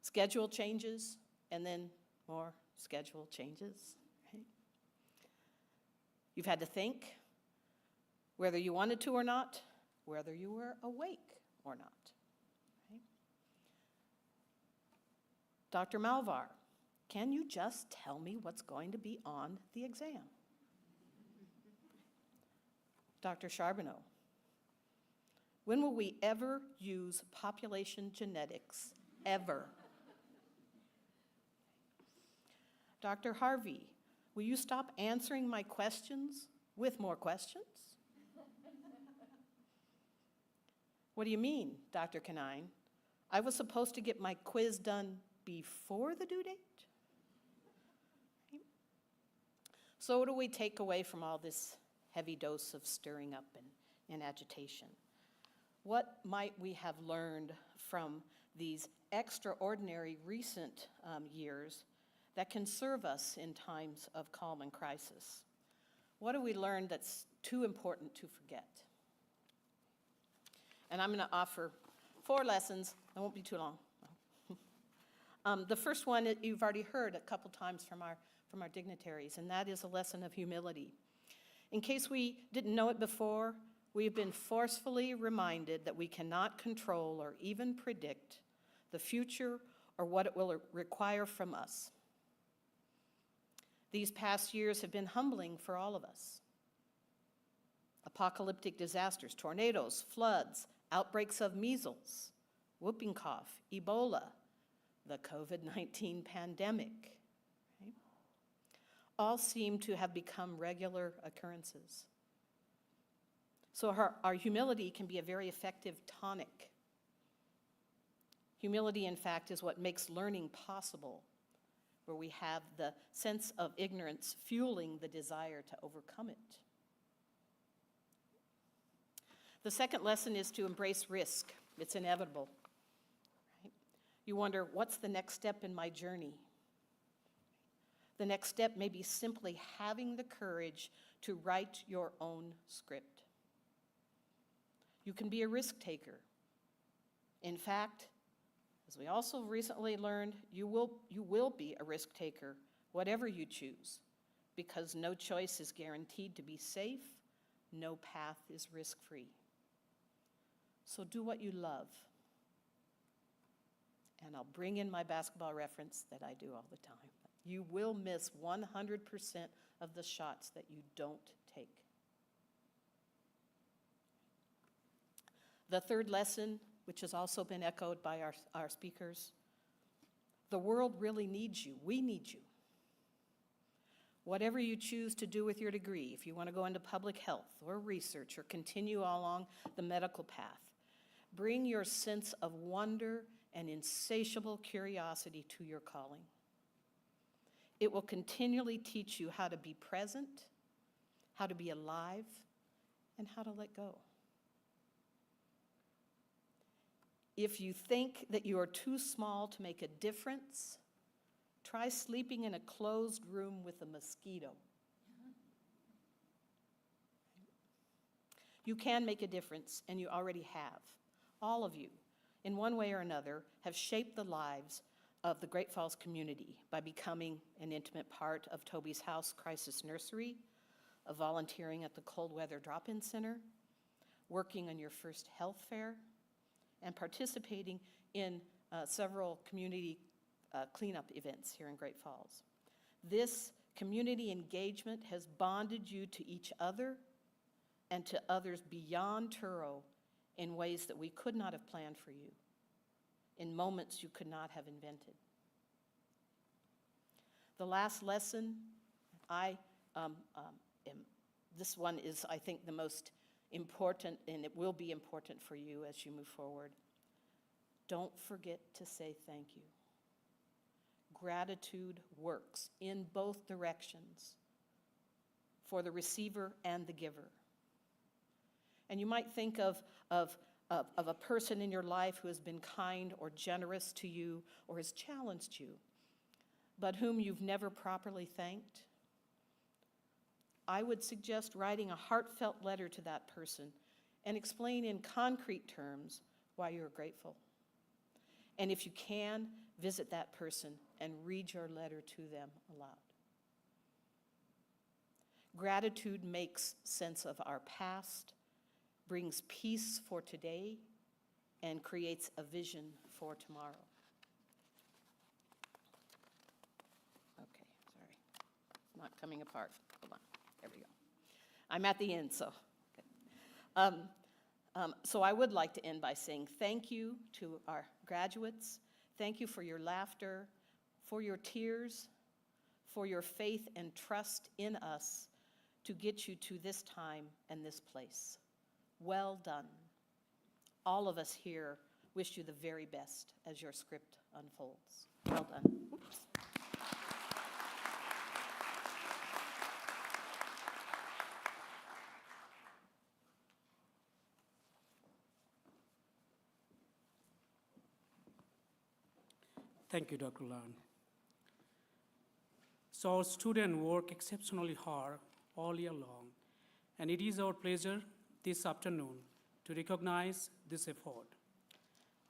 schedule changes, and then more schedule changes, right? You've had to think whether you wanted to or not, whether you were awake or not, right? Dr. Malvar, can you just tell me what's going to be on the exam? Dr. Charbonneau, when will we ever use population genetics, ever? Dr. Harvey, will you stop answering my questions with more questions? What do you mean, Dr. Canine? I was supposed to get my quiz done before the due date? So what do we take away from all this heavy dose of stirring up and agitation? What might we have learned from these extraordinary recent years that can serve us in times of calm and crisis? What have we learned that's too important to forget? And I'm going to offer 4 lessons. It won't be too long. The first one you've already heard a couple times from our dignitaries, and that is a lesson of humility. In case we didn't know it before, we've been forcefully reminded that we cannot control or even predict the future or what it will require from us. These past years have been humbling for all of us. Apocalyptic disasters, tornadoes, floods, outbreaks of measles, whooping cough, Ebola, the COVID-19 pandemic, right? All seem to have become regular occurrences. So our humility can be a very effective tonic. Humility, in fact, is what makes learning possible, where we have the sense of ignorance fueling the desire to overcome it. The second lesson is to embrace risk. It's inevitable, right? You wonder, what's the next step in my journey? The next step may be simply having the courage to write your own script. You can be a risk taker. In fact, as we also recently learned, you will be a risk taker, whatever you choose, because no choice is guaranteed to be safe, no path is risk-free. So do what you love. And I'll bring in my basketball reference that I do all the time. You will miss 100% of the shots that you don't take. The third lesson, which has also been echoed by our speakers, the world really needs you. We need you. Whatever you choose to do with your degree, if you want to go into public health or research or continue along the medical path, Bring your sense of wonder and insatiable curiosity to your calling. It will continually teach you how to be present, how to be alive, and how to let go. If you think that you are too small to make a difference, try sleeping in a closed room with a mosquito. You can make a difference, and you already have. All of you, in one way or another, have shaped the lives of the Great Falls community by becoming an intimate part of Toby's House Crisis Nursery, of volunteering at the Cold Weather Drop-In Center, working on your first health fair, and participating in several community cleanup events here in Great Falls. This community engagement has bonded you to each other and to others beyond Touro in ways that we could not have planned for you, in moments you could not have invented. The last lesson, this one is, I think, the most important, and it will be important for you as you move forward. Don't forget to say thank you. Gratitude works in both directions for the receiver and the giver. And you might think of a person in your life who has been kind or generous to you or has challenged you, but whom you've never properly thanked. I would suggest writing a heartfelt letter to that person and explain in concrete terms why you're grateful. And if you can, visit that person and read your letter to them aloud. Gratitude makes sense of our past, brings peace for today, and creates a vision for tomorrow. Okay, sorry. It's not coming apart. Hold on. There we go. I'm at the end, so. Okay. So I would like to end by saying thank you to our graduates. Thank you for your laughter, for your tears, for your faith and trust in us to get you to this time and this place. Well done. All of us here wish you the very best as your script unfolds. Well done. Oops. Thank you, Dr. Lan. So our students work exceptionally hard all year long, and it is our pleasure this afternoon to recognize this effort.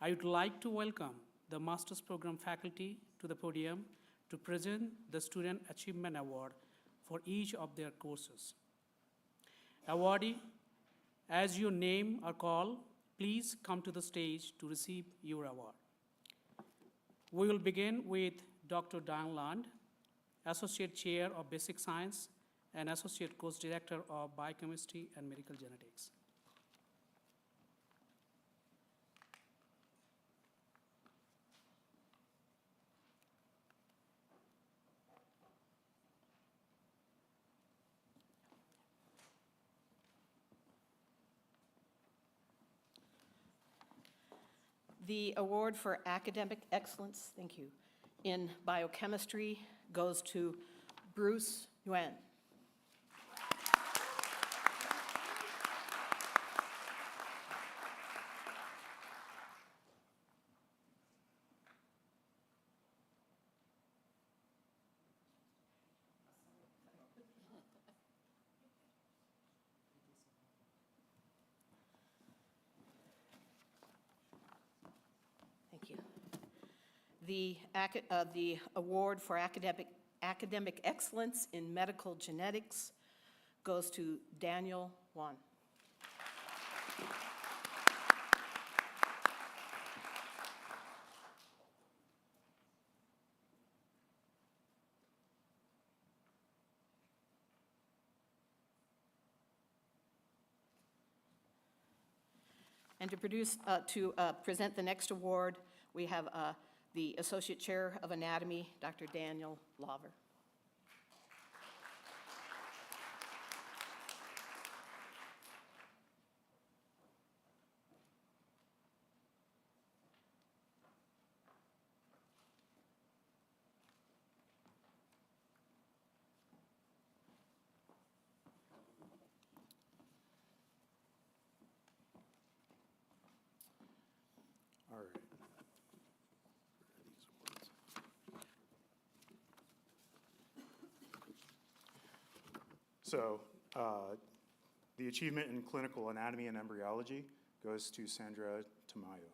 I would like to welcome the Master's Program faculty to the podium to present the Student Achievement Award for each of their courses. Awardee, as your name are called, please come to the stage to receive your award. We will begin with Dr. Dan Land, Associate Chair of Basic Science and Associate Course Director of Biochemistry and Medical Genetics. The award for academic excellence, thank you, in biochemistry goes to Bruce Nguyen. Thank you. The award for academic excellence in medical genetics goes to Daniel Wan. And to present the next award, we have the Associate Chair of Anatomy, Dr. Daniel Laver. All right. Where are these awards? So, the achievement in clinical anatomy and embryology goes to Sandra Tamayo.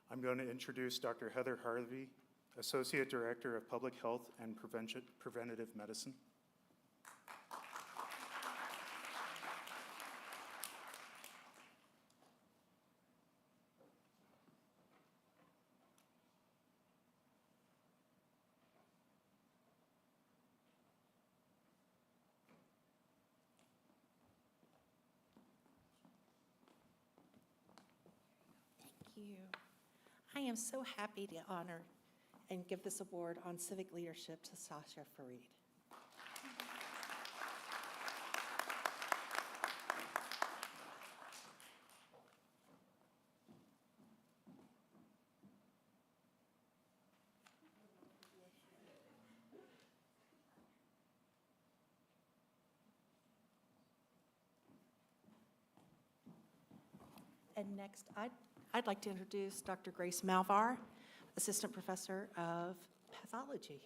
I'm going to introduce Dr. Heather Harvey, Associate Director of Public Health and Preventative Medicine. Thank you. I am so happy to honor and give this award on civic leadership to Sasha Farid. And next, I'd like to introduce Dr. Grace Malvar, Assistant Professor of Pathology.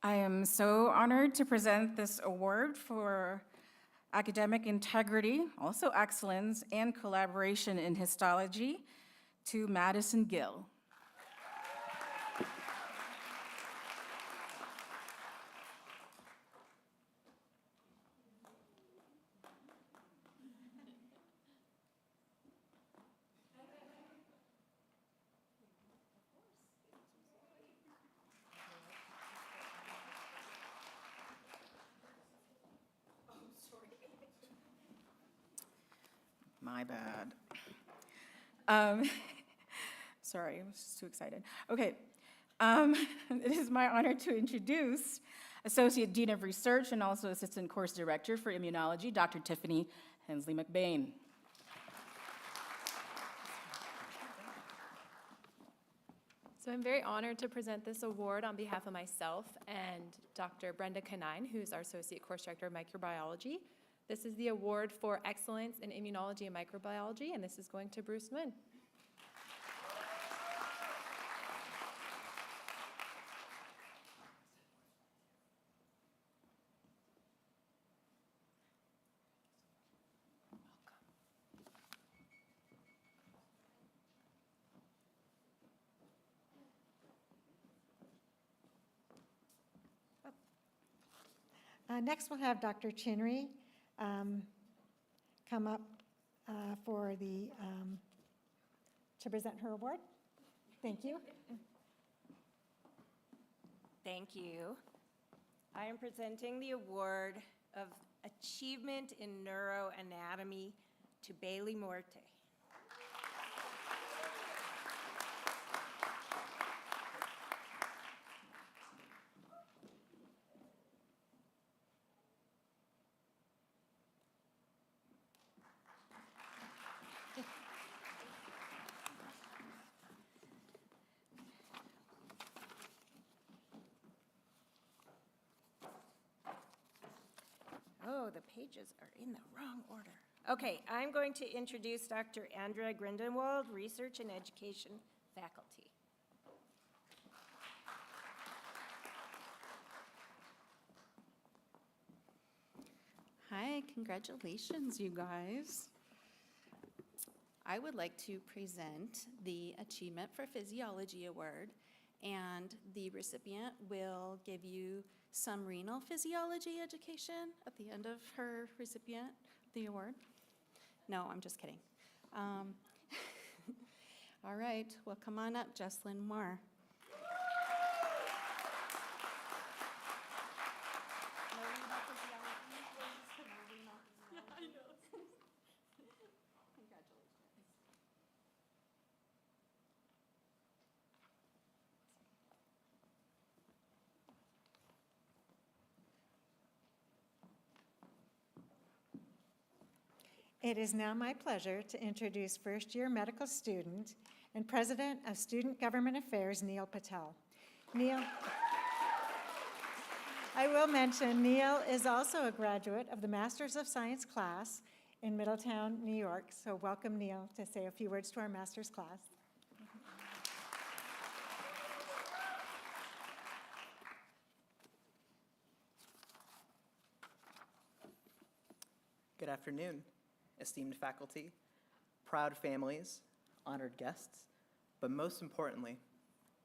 I am so honored to present this award for academic integrity, also excellence, and collaboration in histology to Madison Gill. My bad. Sorry, I was just too excited. Okay, it is my honor to introduce Associate Dean of Research and also Assistant Course Director for Immunology, Dr. Tiffany Hensley McBain. So I'm very honored to present this award on behalf of myself and Dr. Brenda Canine, who's our Associate Course Director of Microbiology. This is the award for excellence in immunology and microbiology, and this is going to Bruce Nguyen. Next, we'll have Dr. Chinry come up to present her award. Thank you. Thank you. I am presenting the award of Achievement in Neuroanatomy to Bailey Morte. Oh, the pages are in the wrong order. Okay, I'm going to introduce Dr. Andrea Grindelwald, Research and Education Faculty. Hi, congratulations, you guys. I would like to present the Achievement for Physiology Award, and the recipient will give you some renal physiology education at the end of her recipient of the award. No, I'm just kidding. All right, well, come on up, Jesslyn Moore. It is now my pleasure to introduce first-year medical student and President of Student Government Affairs, Neil Patel. Neil, I will mention, Neil is also a graduate of the Masters of Science class in Middletown, New York. So welcome, Neil, to say a few words to our master's class. Good afternoon, esteemed faculty, proud families, honored guests, but most importantly,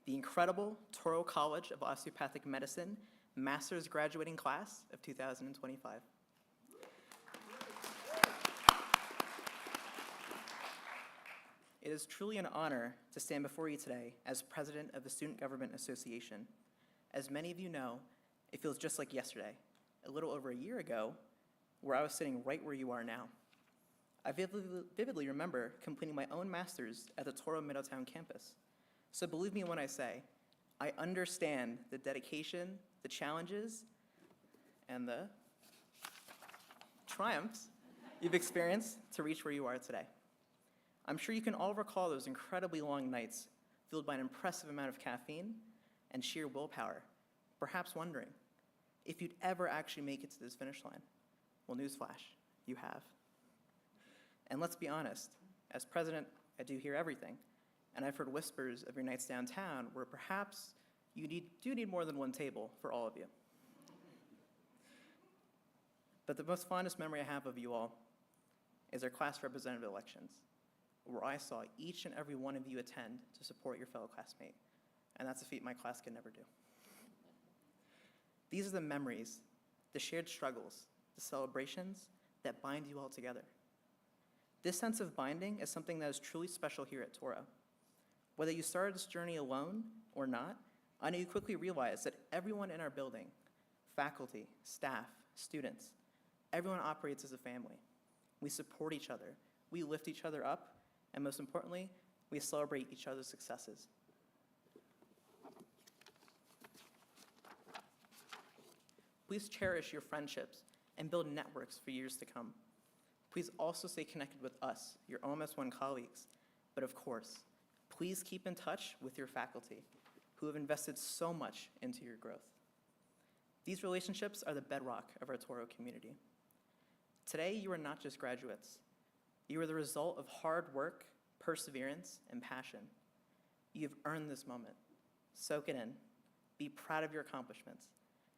the incredible Touro College of Osteopathic Medicine Master's Graduating Class of 2025. It is truly an honor to stand before you today as president of the Student Government Association. As many of you know, it feels just like yesterday, a little over a year ago, where I was sitting right where you are now. I vividly remember completing my own master's at the Touro Middletown campus. So believe me when I say, I understand the dedication, the challenges, and the triumphs you've experienced to reach where you are today. I'm sure you can all recall those incredibly long nights fueled by an impressive amount of caffeine and sheer willpower, perhaps wondering if you'd ever actually make it to this finish line. Well, newsflash, you have. And let's be honest, as president, I do hear everything, and I've heard whispers of your nights downtown where perhaps you do need more than one table for all of you. But the most fondest memory I have of you all is our class representative elections, where I saw each and every one of you attend to support your fellow classmate, and that's a feat my class could never do. These are the memories, the shared struggles, the celebrations that bind you all together. This sense of binding is something that is truly special here at Touro. Whether you started this journey alone or not, I know you quickly realized that everyone in our building, faculty, staff, students, everyone operates as a family. We support each other, we lift each other up, and most importantly, we celebrate each other's successes. Please cherish your friendships and build networks for years to come. Please also stay connected with us, your OMS1 colleagues. But of course, please keep in touch with your faculty, who have invested so much into your growth. These relationships are the bedrock of our Touro community. Today, you are not just graduates. You are the result of hard work, perseverance, and passion. You have earned this moment. Soak it in, be proud of your accomplishments,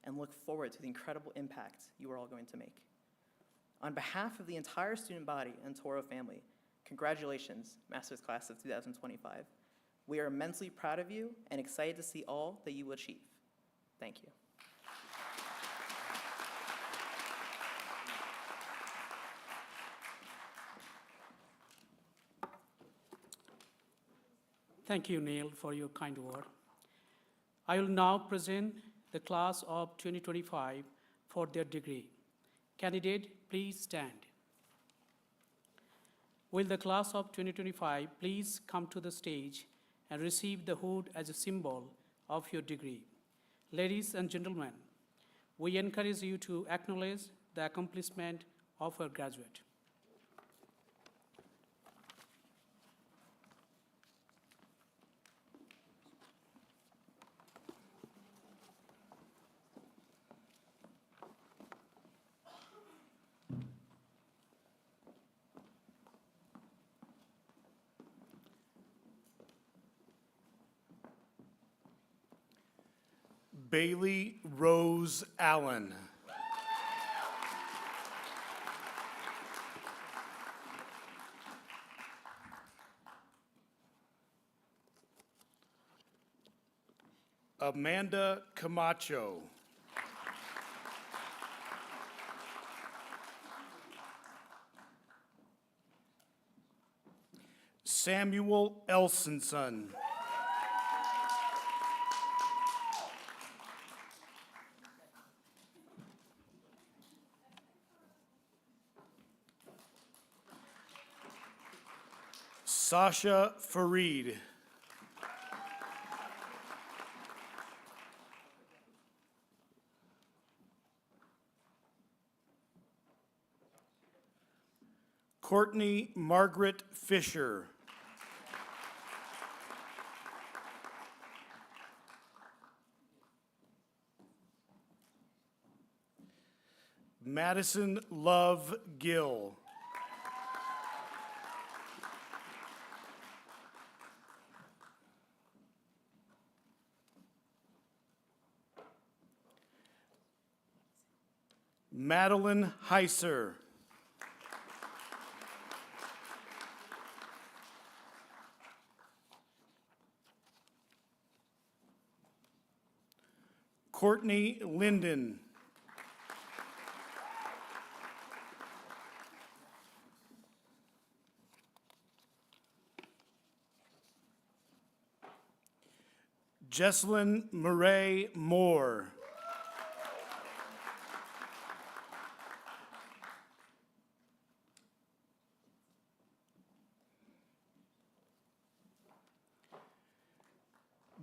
and look forward to the incredible impact you are all going to make. On behalf of the entire student body and Touro family, congratulations, Master's Class of 2025. We are immensely proud of you and excited to see all that you will achieve. Thank you. Thank you, Neil, for your kind word. I will now present the class of 2025 for their degree. Candidate, please stand. Will the class of 2025 please come to the stage and receive the hood as a symbol of your degree? Ladies and gentlemen, we encourage you to acknowledge the accomplishment of our graduate. Bailey Rose Allen. Amanda Camacho. Samuel Elsenson. Sasha Farid. Courtney Margaret Fisher. Madison Love Gill. Madeline Heiser. Courtney Linden. Jesselyn Murray Moore.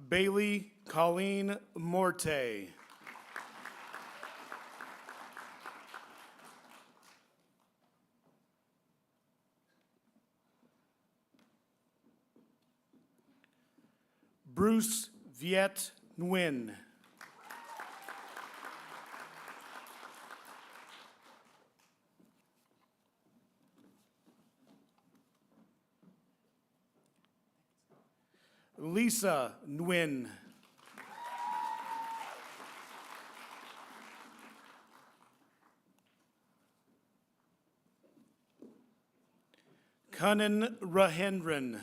Bailey Colleen Morte. Bruce Viet Nguyen. Lisa Nguyen. Kanan Rahendran.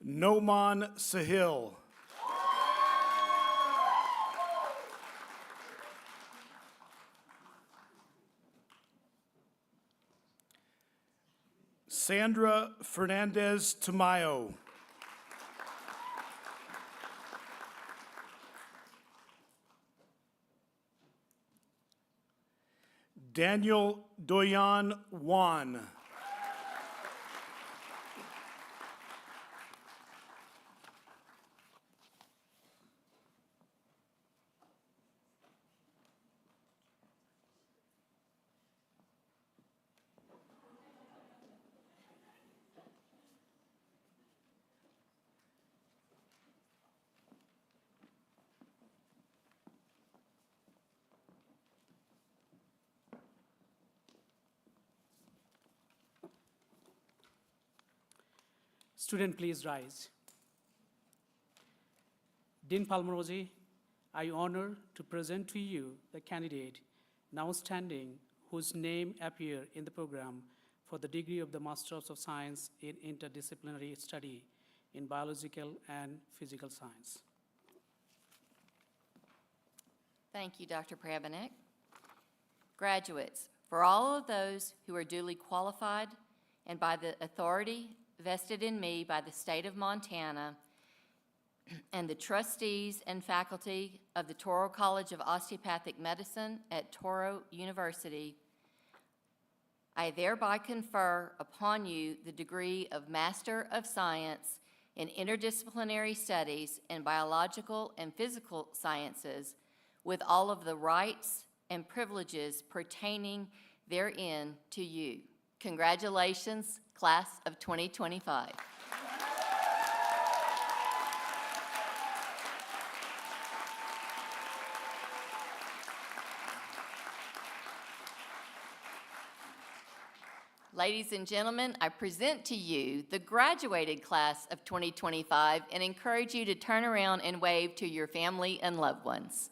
Noman Sahil. Sandra Fernandez Tamayo. Daniel Doyan Wan. Student, please rise. Dean Palmerozzi, I honor to present to you the candidate now standing whose name appear in the program for the degree of the Masters of Science in Interdisciplinary Study in Biological and Physical Science. Thank you, Dr. Prabanek. Graduates, for all of those who are duly qualified and by the authority vested in me by the state of Montana and the trustees and faculty of the Touro College of Osteopathic Medicine at Touro University, I thereby confer upon you the degree of Master of Science in Interdisciplinary Studies in Biological and Physical Sciences with all of the rights and privileges pertaining therein to you. Congratulations, class of 2025. Ladies and gentlemen, I present to you the graduated class of 2025 and encourage you to turn around and wave to your family and loved ones.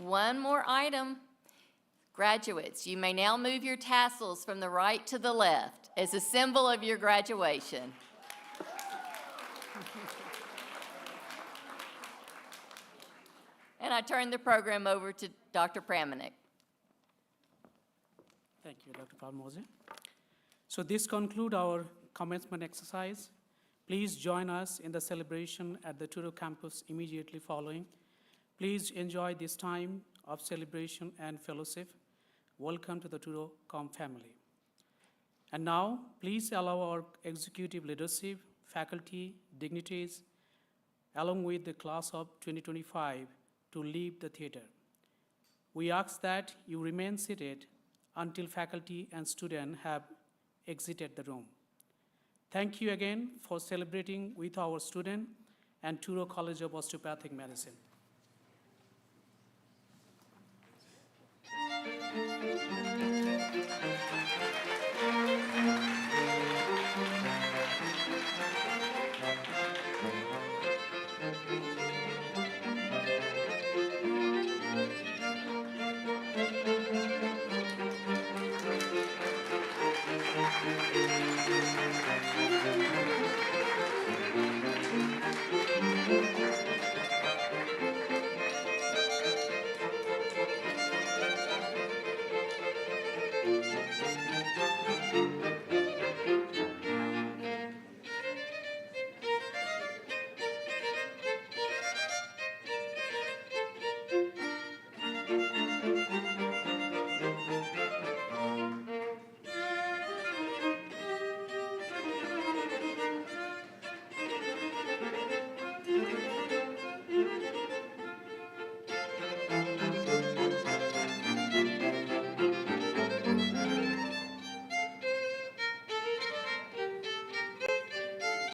One more item. Graduates, you may now move your tassels from the right to the left as a symbol of your graduation. And I turn the program over to Dr. Prabanek. Thank you, Dr. Palmerozzi. So this concludes our commencement exercise. Please join us in the celebration at the Touro campus immediately following. Please enjoy this time of celebration and fellowship. Welcome to the Touro family. And now, please allow our executive leadership, faculty, dignitaries, along with the class of 2025 to leave the theater. We ask that you remain seated until faculty and students have exited the room. Thank you again for celebrating with our student and Touro College of Osteopathic Medicine.